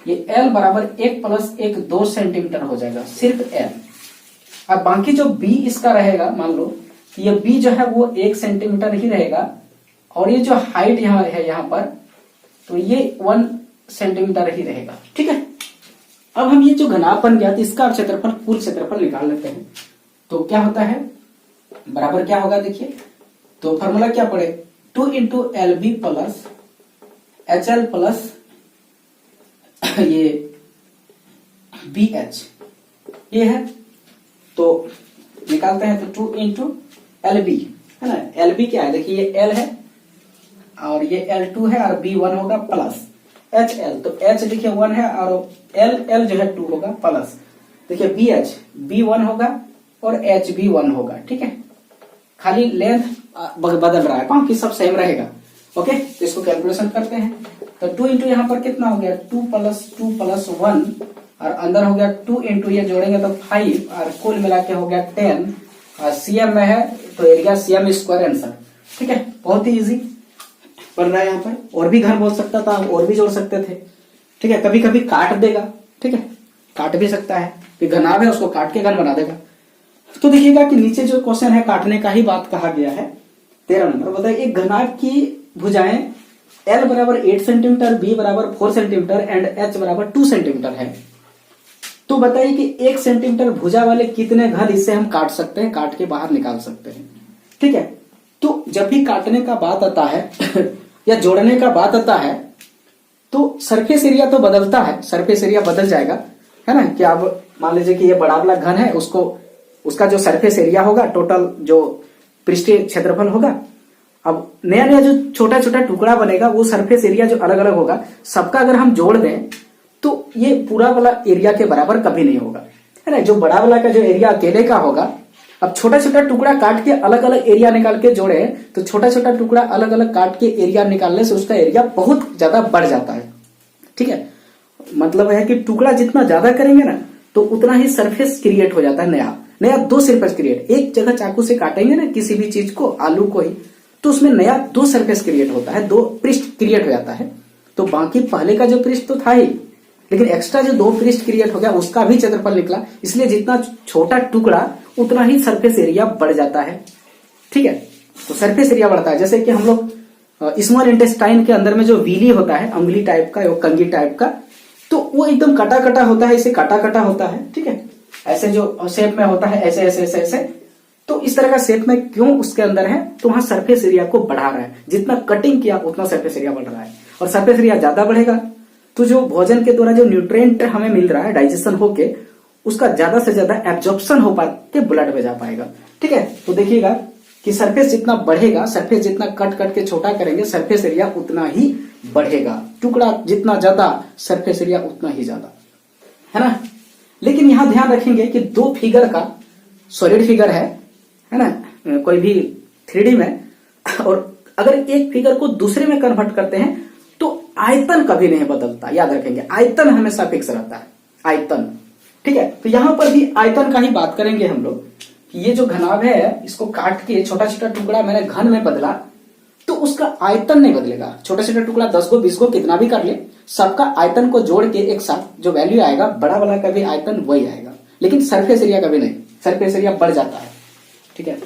ये L बराबर 1 + 1 2 सेंटीमीटर हो जाएगा, सिर्फ L। अब बाकी जो B इसका रहेगा, मान लो कि ये B जो है वो 1 सेंटीमीटर ही रहेगा, और ये जो हाइट यहाँ है यहाँ पर, तो ये 1 सेंटीमीटर ही रहेगा। ठीक है, अब हम ये जो घनाभ बन गया तो इसका क्षेत्रफल कुल क्षेत्रफल निकाल लेते हैं। तो क्या होता है बराबर क्या होगा देखिए, तो फॉर्मूला क्या पड़े 2 × LB + HL प्लस ये BH, ये है। तो निकालते हैं तो 2 × LB है ना, LB क्या है देखिए, ये L है और ये L2 है और B 1 होगा प्लस HL, तो H देखिए 1 है और L जो है 2 होगा प्लस, देखिए BH B 1 होगा और H भी 1 होगा। ठीक है, खाली लेंथ बदल रहा है, बाकी सब सेम रहेगा। ओके, तो इसको कैलकुलेशन करते हैं। तो 2 × यहाँ पर कितना हो गया 2 + 2 + 1 और अंदर हो गया 2 × ये जोड़ेंगे तो 5 और कुल मिला के हो गया 10 और सीएम में है तो एरिया सीएम स्क्वायर आंसर। ठीक है, बहुत ही इजी बन रहा है। यहाँ पर और भी घन बोल सकता था, और भी जोड़ सकते थे। ठीक है, कभी कभी काट देगा, ठीक है, काट भी सकता है, फिर घनाभ है उसको काट के घन बना देगा। तो देखिएगा कि नीचे जो क्वेश्चन है काटने का ही बात कहा गया है। 13 नंबर बताइए, एक घनाभ की भुजाएं L बराबर 8 सेंटीमीटर, B बराबर 4 सेंटीमीटर एंड H बराबर 2 सेंटीमीटर है। तो बताइए कि 1 सेंटीमीटर भुजा वाले कितने घन इससे हम काट सकते हैं, काट के बाहर निकाल सकते हैं। ठीक है, तो जब भी काटने का बात आता है या जोड़ने का बात आता है तो सरफेस एरिया तो बदलता है, सरफेस एरिया बदल जाएगा, है ना। कि अब मान लीजिए कि ये बड़ा वाला घन है, उसका जो सरफेस एरिया होगा, टोटल जो पृष्ठीय क्षेत्रफल होगा, अब नया नया जो छोटा छोटा टुकड़ा बनेगा वो सरफेस एरिया जो अलग अलग होगा, सबका अगर हम जोड़ दें तो ये पूरा वाला एरिया के बराबर कभी नहीं होगा, है ना। जो बड़ा वाला का जो एरिया अकेले का होगा, अब छोटा छोटा टुकड़ा काट के अलग अलग एरिया निकाल के जोड़े तो छोटा छोटा टुकड़ा अलग अलग काट के एरिया निकालने से उसका एरिया बहुत ज्यादा बढ़ जाता है। ठीक है, मतलब है कि टुकड़ा जितना ज्यादा करेंगे ना तो उतना ही सरफेस क्रिएट हो जाता है, नया 2 सरफेस क्रिएट। एक जगह चाकू से काटेंगे ना किसी भी चीज को, आलू को ही, तो उसमें नया 2 सरफेस क्रिएट होता है, 2 पृष्ठ क्रिएट हो जाता है। तो बाकी पहले का जो पृष्ठ तो था ही, लेकिन एक्स्ट्रा जो 2 पृष्ठ क्रिएट हो गया उसका भी क्षेत्रफल निकला। इसलिए जितना छोटा टुकड़ा उतना ही सरफेस एरिया बढ़ जाता है। ठीक है, तो सरफेस एरिया बढ़ता है। जैसे कि हम लोग स्मॉल इंटेस्टाइन के अंदर में जो वीली होता है, अंगुली टाइप का, कंघी टाइप का, तो वो एकदम कटा कटा होता है, इसे काटा कटा होता है। ठीक है, ऐसे जो शेप में होता है, ऐसे ऐसे ऐसे ऐसे, तो इस तरह का शेप में क्यों उसके अंदर है, तो वहां सरफेस एरिया को बढ़ा रहा है। जितना कटिंग किया उतना सरफेस एरिया बढ़ रहा है। और सरफेस एरिया ज्यादा बढ़ेगा तो जो भोजन के द्वारा जो न्यूट्रिएंट हमें मिल रहा है डाइजेशन होके उसका ज्यादा से ज्यादा एब्जॉर्प्शन हो पा के ब्लड में जा पाएगा। ठीक है, तो देखिएगा कि सरफेस जितना बढ़ेगा, सरफेस जितना कट कट के छोटा करेंगे सरफेस एरिया उतना ही बढ़ेगा, टुकड़ा जितना ज्यादा सरफेस एरिया उतना ही ज्यादा, है ना। लेकिन यहां ध्यान रखेंगे कि दो फिगर का सॉलिड फिगर है ना, कोई भी 3D में, और अगर एक फिगर को दूसरे में कन्वर्ट करते हैं तो आयतन कभी नहीं बदलता, याद रखेंगे आयतन हमेशा फिक्स रहता है, आयतन। ठीक है, तो यहां पर भी आयतन का ही बात करेंगे हम लोग कि ये जो घनाभ है इसको काट के छोटा छोटा टुकड़ा मैंने घन में बदला तो उसका आयतन नहीं बदलेगा। छोटा छोटा टुकड़ा 10 को 20 को कितना भी कर ले, सबका आयतन को जोड़ के एक साथ जो वैल्यू आएगा बड़ा वाला का भी आयतन वही आएगा, लेकिन सरफेस एरिया कभी नहीं, सरफेस एरिया बढ़ जाता है। ठीक है,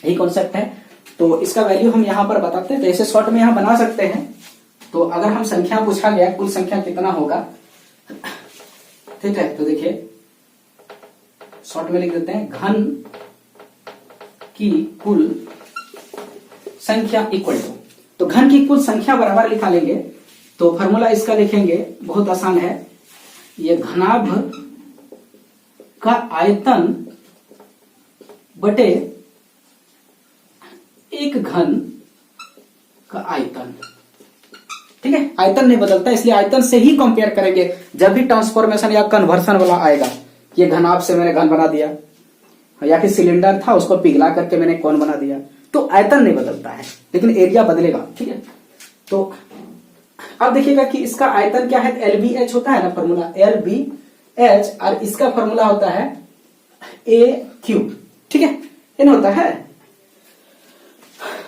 यही कॉन्सेप्ट है। तो इसका वैल्यू हम यहाँ पर बताते हैं, तो ऐसे शॉर्ट में यहाँ बना सकते हैं। तो अगर हम संख्या पूछा गया कुल संख्या कितना होगा, ठीक है, तो देखिए शॉर्ट में लिख देते हैं घन की कुल संख्या इक्वल टू, तो घन की कुल संख्या बराबर लिखा लेंगे। तो फॉर्मूला इसका लिखेंगे, बहुत आसान है, ये घनाभ का आयतन बटे एक घन का आयतन। ठीक है, आयतन नहीं बदलता इसलिए आयतन से ही कंपेयर करेंगे जब भी ट्रांसफॉर्मेशन या कन्वर्सन वाला आएगा। ये घनाभ से मैंने घन बना दिया, या फिर सिलेंडर था उसको पिघला करके मैंने कौन बना दिया, तो आयतन नहीं बदलता है लेकिन एरिया बदलेगा। ठीक है, तो अब देखिएगा कि इसका आयतन क्या है, LBH होता है ना फॉर्मूला, LBH, और इसका फॉर्मूला होता है A3। ठीक है, ये ना होता है।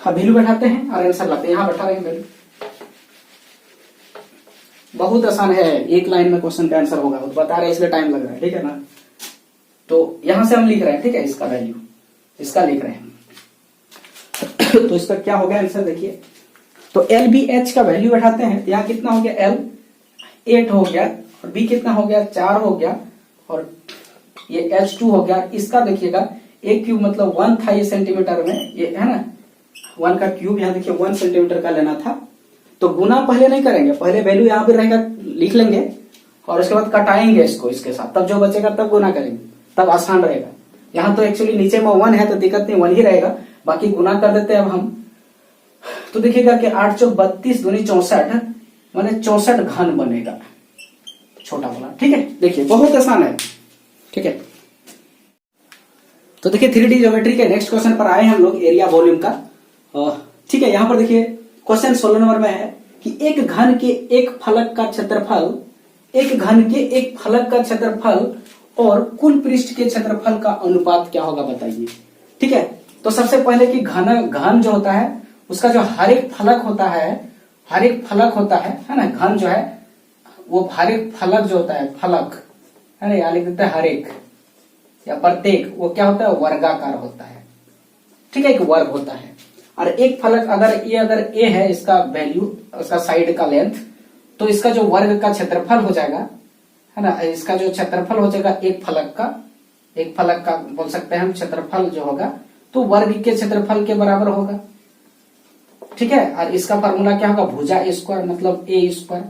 अब वैल्यू बैठाते हैं और आंसर लाते हैं, यहां बैठा रहे हैं। बहुत आसान है, एक लाइन में क्वेश्चन का आंसर होगा, तो बता रहे इसलिए टाइम लग रहा है। ठीक है ना, तो यहां से हम लिख रहे हैं, ठीक है, इसका वैल्यू इसका लिख रहे हैं तो इसका क्या हो गया आंसर देखिए, तो LBH का वैल्यू बैठाते हैं, यहाँ कितना हो गया, L 8 हो गया, और B कितना हो गया, 4 हो गया, और ये H2 हो गया। इसका देखिएगा एक क्यूब मतलब 1 था ये सेंटीमीटर में, ये है ना 1 का क्यूब, यहाँ देखिए 1 सेंटीमीटर का लेना था। तो गुना पहले नहीं करेंगे, पहले वैल्यू यहाँ पे रहेगा लिख लेंगे और उसके बाद कटाएंगे इसको इसके साथ, तब जो बचेगा तब गुना करेंगे, तब आसान रहेगा। यहाँ तो एक्चुअली नीचे में 1 है तो दिक्कत नहीं, 1 ही रहेगा, बाकी गुना कर देते हैं अब हम। तो देखिएगा कि 8 चौक 32 दूनी 64 माने 64 घन बनेगा, छोटा वाला। ठीक है, देखिए बहुत आसान है। ठीक है, तो देखिए 3D ज्योमेट्री के नेक्स्ट क्वेश्चन पर आए हम लोग, एरिया वॉल्यूम का। ठीक है, यहाँ पर देखिए क्वेश्चन 16 नंबर में है कि एक घन के एक फलक का क्षेत्रफल, एक घन के एक फलक का क्षेत्रफल और कुल पृष्ठ के क्षेत्रफल का अनुपात क्या होगा बताइए। ठीक है, तो सबसे पहले कि घन जो होता है उसका जो हर एक फलक होता है, हर एक फलक होता है ना, घन जो है वो हर एक फलक जो होता है, फलक है ना, यहाँ लिख देते हैं हर एक या प्रत्येक, वो क्या होता है, वर्गाकार होता है। ठीक है, एक वर्ग होता है। और एक फलक अगर ए है, इसका वैल्यू, उसका साइड का लेंथ, तो इसका जो वर्ग का क्षेत्रफल हो जाएगा, है ना, इसका जो क्षेत्रफल हो जाएगा एक फलक का बोल सकते हैं हम क्षेत्रफल जो होगा, तो वर्ग के क्षेत्रफल के बराबर होगा। ठीक है, और इसका फॉर्मूला क्या होगा, भुजा ए स्क्वायर मतलब ए स्क्वायर,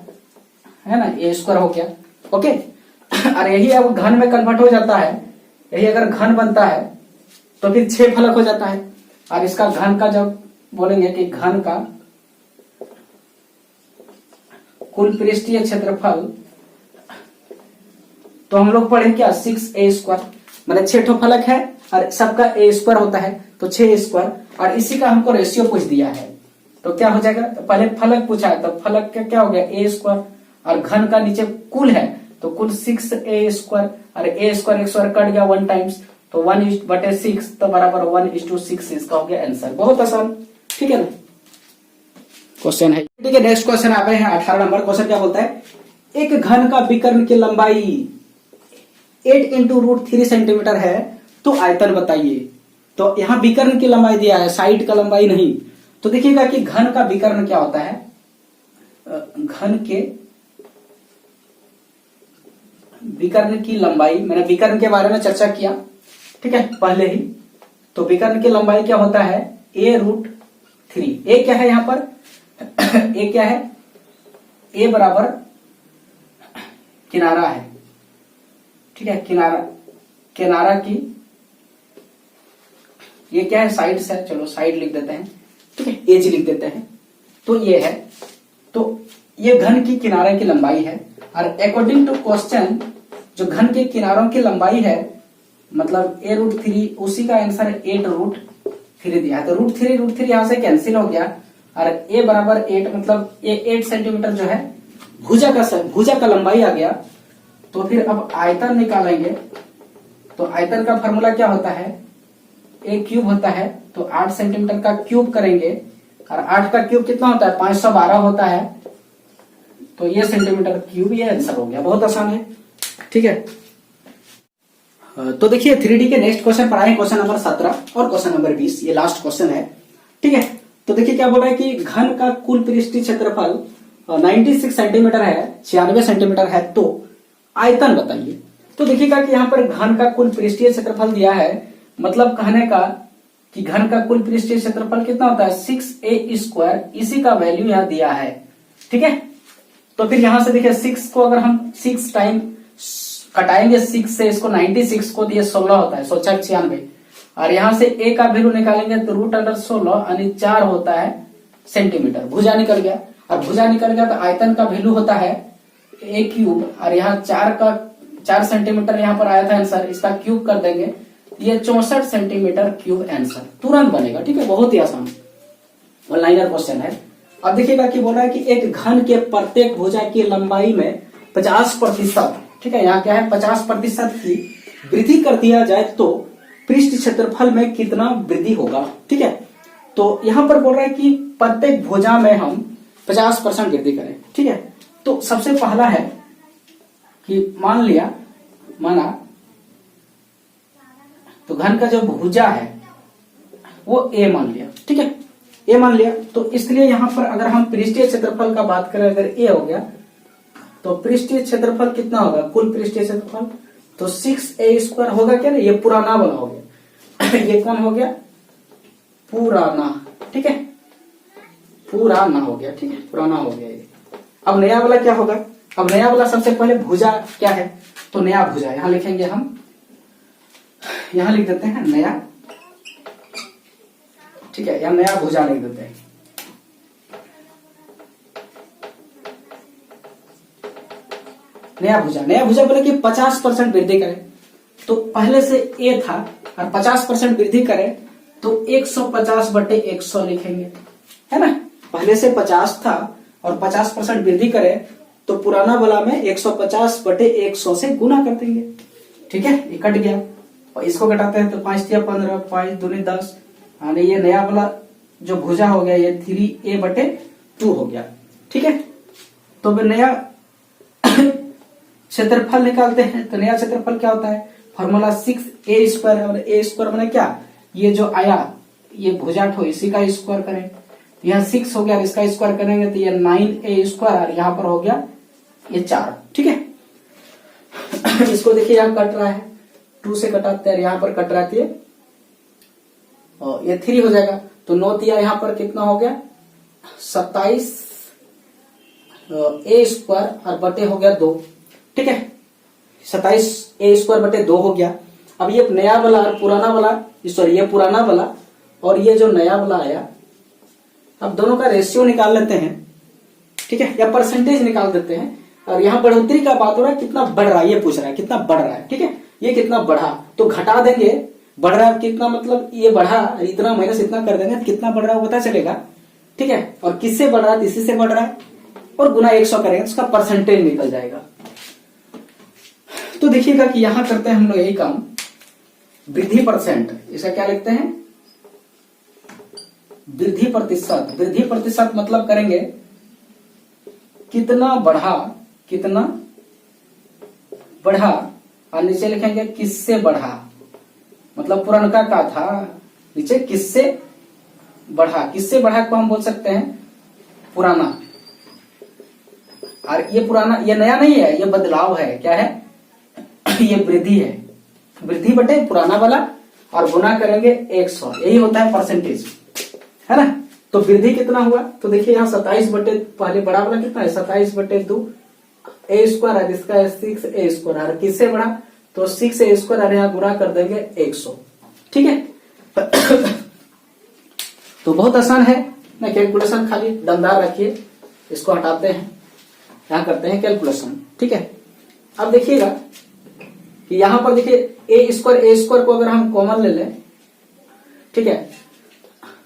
है ना, ए स्क्वायर हो गया। ओके, और यही अब घन में कन्वर्ट हो जाता है, यही अगर घन बनता है तो फिर 6 फलक हो जाता है। और इसका घन का जब बोलेंगे कि घन का कुल पृष्ठीय क्षेत्रफल, तो हम लोग पढ़े क्या, 6a स्क्वायर, मतलब 6 ठो फलक है और सबका a स्क्वायर होता है, तो 6 स्क्वायर, और इसी का हमको रेशियो पूछ दिया है, तो क्या हो जाएगा, तो पहले फलक पूछा है तो फलक का क्या हो गया, a स्क्वायर, और घन का नीचे कुल है तो कुल 6a स्क्वायर, और a स्क्वायर एक स्क्वायर कट गया 1 टाइम्स, तो 1/6 तो बराबर 1:6 इसका हो गया आंसर। बहुत आसान। ठीक है ना, क्वेश्चन है। ठीक है, नेक्स्ट क्वेश्चन आ गए हैं 18 नंबर। क्वेश्चन क्या बोलता है, एक घन का विकर्ण की लंबाई 8 × √3 सेंटीमीटर है, तो आयतन बताइए। तो यहाँ विकर्ण की लंबाई दिया है, साइड का लंबाई नहीं। तो देखिएगा कि घन का विकर्ण क्या होता है, घन के विकर्ण की लंबाई, मैंने विकर्ण के बारे में चर्चा किया, ठीक है, पहले ही। तो विकर्ण की लंबाई क्या होता है, a√3। ए क्या है यहाँ पर, ए क्या है, ए बराबर किनारा है, ठीक है, किनारा की ये क्या है, साइड से, चलो साइड लिख देते हैं, ठीक है, एज लिख देते हैं। तो ये है, तो ये घन की किनारे की लंबाई है, और अकॉर्डिंग टू क्वेश्चन जो घन के किनारों की लंबाई है मतलब a√3, उसी का आंसर 8√3 दिया है। तो √3 यहां से कैंसिल हो गया, और a बराबर 8 मतलब ये 8 सेंटीमीटर जो है भुजा का लंबाई आ गया। तो फिर अब आयतन निकालेंगे, तो आयतन का फॉर्मूला क्या होता है, a³ होता है, तो 8 सेंटीमीटर का क्यूब करेंगे, और 8 का क्यूब कितना होता है, 512 होता है, तो ये सेंटीमीटर क्यूब, ये आंसर हो गया। बहुत आसान है, ठीक है। तो देखिए 3D के नेक्स्ट क्वेश्चन पर आए, क्वेश्चन नंबर 17 और क्वेश्चन नंबर 20, ये लास्ट क्वेश्चन है, ठीक है। तो देखिए क्या बोल रहा है कि घन का कुल पृष्ठीय क्षेत्रफल 96 सेंटीमीटर है, 96 सेंटीमीटर है, तो आयतन बताइए। तो देखिएगा कि यहाँ पर घन का कुल पृष्ठीय क्षेत्रफल दिया है, मतलब कहने का कि घन का कुल पृष्ठीय क्षेत्रफल कितना होता है, 6a², इसी का वैल्यू यहाँ दिया है, ठीक है। तो फिर यहां से देखिए 6 को अगर हम 6 टाइम कटाएंगे 6 से, इसको 96 को दिए 16 होता है, 96, और यहां से a का वैल्यू निकालेंगे तो √16 यानी 4 होता है सेंटीमीटर। भुजा निकल गया, और भुजा निकल गया तो आयतन का वैल्यू होता है a³, और यहाँ 4 सेंटीमीटर यहाँ पर आया था आंसर, इसका क्यूब कर देंगे, ये 64 सेंटीमीटर क्यूब आंसर तुरंत बनेगा, ठीक है। बहुत ही आसान वन लाइनर क्वेश्चन है। अब देखिएगा कि बोल रहा है कि एक घन के प्रत्येक भुजा की लंबाई में 50%, ठीक है, यहाँ क्या है, 50% की वृद्धि कर दिया जाए तो पृष्ठ क्षेत्रफल में कितना वृद्धि होगा, ठीक है। तो यहाँ पर बोल रहा है कि प्रत्येक भुजा में हम 50% वृद्धि करें, ठीक है। तो सबसे पहला है कि माना तो घन का जो भुजा है वो a मान लिया, ठीक है, a मान लिया। तो इसलिए यहां पर अगर हम पृष्ठीय क्षेत्रफल का बात करें, अगर a हो गया तो पृष्ठीय क्षेत्रफल कितना होगा, कुल पृष्ठीय क्षेत्रफल तो 6a² होगा क्या ना, ये पुराना वाला हो गया ये कौन हो गया, पुराना, ठीक है, पुराना हो गया, ठीक है, पुराना हो गया ये। अब नया वाला क्या होगा, अब नया वाला सबसे पहले भुजा क्या है, तो नया भुजा यहां लिखेंगे हम, यहां लिख देते हैं नया, ठीक है, यहां नया भुजा लिख देते हैं। नया भुजा बोले कि 50% वृद्धि करें, तो पहले से a था और 50% वृद्धि करें तो 150/100 लिखेंगे, है ना। पहले से 50 था और 50% वृद्धि करें तो पुराना वाला में 150/100 से गुना कर देंगे, ठीक है, ये कट गया। और इसको घटाते हैं तो 5 या 15, 5 दूनी 10, यानी ये नया वाला जो भुजा हो गया ये 3a/2 हो गया, ठीक है। तो फिर नया क्षेत्रफल निकालते हैं, तो नया क्षेत्रफल क्या होता है, फॉर्मूला 6a², और a² मैंने क्या, ये जो आया ये भुजा ठो इसी का स्क्वायर करें, यहाँ 6 हो गया, इसका स्क्वायर करेंगे तो ये 9a², और यहाँ पर हो गया ये 4, ठीक है। इसको देखिए यहाँ कट रहा है, 2 से कटाते हैं, यहाँ पर कट रहा है और ये 3 हो जाएगा, तो 9 दिया, यहाँ पर कितना हो गया 27 a² और बटे हो गया 2, ठीक है, 27 a²/2 हो गया। अब ये नया वाला और पुराना वाला, सॉरी ये पुराना वाला और ये जो नया वाला आया, अब दोनों का रेशियो निकाल लेते हैं, ठीक है, या परसेंटेज निकाल देते हैं। और यहाँ बढ़ोतरी का बात हो रहा है, कितना बढ़ रहा है ये पूछ रहा है, कितना बढ़ रहा है, ठीक है, ये कितना बढ़ा तो घटा देंगे, बढ़ रहा है कितना, मतलब ये बढ़ा इतना माइनस इतना कर देंगे, कितना बढ़ रहा है पता चलेगा, ठीक है। और किससे बढ़ रहा है, इसी से बढ़ रहा है, और गुना 100 करेंगे तो उसका परसेंटेज निकल जाएगा। तो देखिएगा कि यहां करते हैं हम लोग यही काम, वृद्धि परसेंट, इसका क्या लिखते हैं, वृद्धि प्रतिशत। वृद्धि प्रतिशत मतलब करेंगे कितना बढ़ा, और नीचे लिखेंगे किससे बढ़ा, मतलब पुरानका का था, नीचे किससे बढ़ा को हम बोल सकते हैं पुराना, और ये पुराना, ये नया नहीं है, ये बदलाव है, क्या है ये वृद्धि है, वृद्धि बटे पुराना वाला और गुना करेंगे 100, यही होता है परसेंटेज, है ना। तो वृद्धि कितना हुआ, तो देखिए यहाँ 27 बटे पहले बड़ा वाला कितना है 27 बटे 2 ए स्क्वायर है, जिसका है 6 ए स्क्वायर है। किससे बड़ा, तो 6 ए स्क्वायर यहाँ गुणा कर देंगे 100, ठीक है। तो बहुत आसान है ना कैलकुलेशन, खाली दमदार रखिए, इसको हटाते हैं, यहाँ करते हैं कैलकुलेशन, ठीक है। अब देखिएगा कि यहां पर देखिए ए स्क्वायर को अगर हम कॉमन ले लें, ठीक है,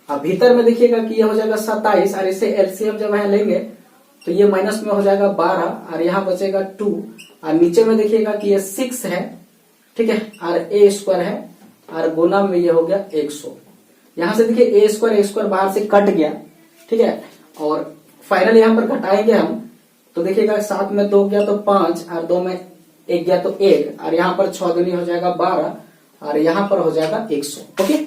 अब भीतर में देखिएगा कि ये हो जाएगा 27 और इसे एलसीएम जब यहाँ लेंगे तो ये माइनस में हो जाएगा 12 और यहाँ बचेगा 2 और नीचे में देखिएगा कि ये 6 है, ठीक है, और ए स्क्वायर है और गुना में ये हो गया 100। यहां से देखिए ए स्क्वायर बाहर से कट गया, ठीक है, और फाइनल यहाँ पर घटाएंगे हम तो देखिएगा 7 में 2 गया तो 5 और 2 में 1 गया तो 1 और यहाँ पर 6 दूनी हो जाएगा 12 और यहाँ पर हो जाएगा 100, ओके।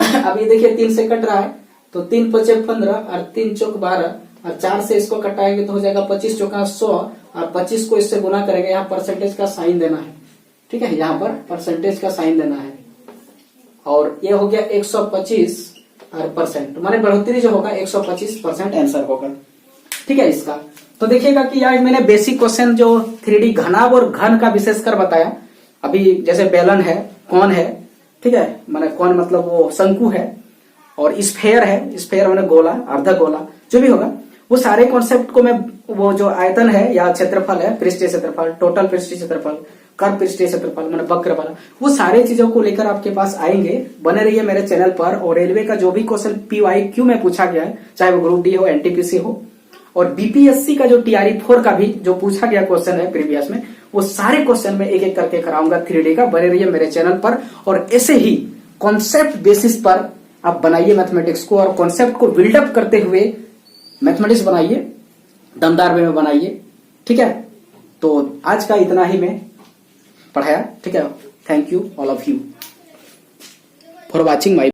अब ये देखिए 3 से कट रहा है तो 3 पचे 15 और 3 चौक 12 और 4 से इसको कटाएंगे तो हो जाएगा 25 चौका 100 और 25 को इससे गुना करेंगे, यहाँ परसेंटेज का साइन देना है, ठीक है, यहाँ पर परसेंटेज का साइन देना है और ये हो गया 125 और परसेंट, माने बढ़ोतरी जो होगा 125% आंसर होगा, ठीक है इसका। तो देखिएगा कि आज मैंने बेसिक क्वेश्चन जो 3D घनाभ और घन का विशेषकर बताया, अभी जैसे बेलन है, कौन है, ठीक है, माने कौन मतलब वो शंकु है और स्फेयर है, स्फेयर माने गोला, अर्ध गोला, जो भी होगा वो सारे कॉन्सेप्ट को मैं वो जो आयतन है या क्षेत्रफल है, पृष्ठीय क्षेत्रफल, टोटल पृष्ठीय क्षेत्रफल, कर्व पृष्ठीय क्षेत्रफल माने वक्र वाला, वो सारे चीजों को लेकर आपके पास आएंगे। बने रहिए मेरे चैनल पर। और रेलवे का जो भी क्वेश्चन PYQ में पूछा गया है, चाहे वो ग्रुप डी हो, NTPC हो, और BPSC का जो TRE4 का भी जो पूछा गया क्वेश्चन है प्रीवियस में, वो सारे क्वेश्चन में एक एक करके कराऊंगा 3D का। बने रहिए मेरे चैनल पर और ऐसे ही कॉन्सेप्ट बेसिस पर आप बनाइए मैथमेटिक्स को और कॉन्सेप्ट को बिल्डअप करते हुए मैथमेटिक्स बनाइए, दमदार वे में बनाइए, ठीक है। तो आज का इतना ही मैं पढ़ाया, ठीक है। Thank you all of you for watching my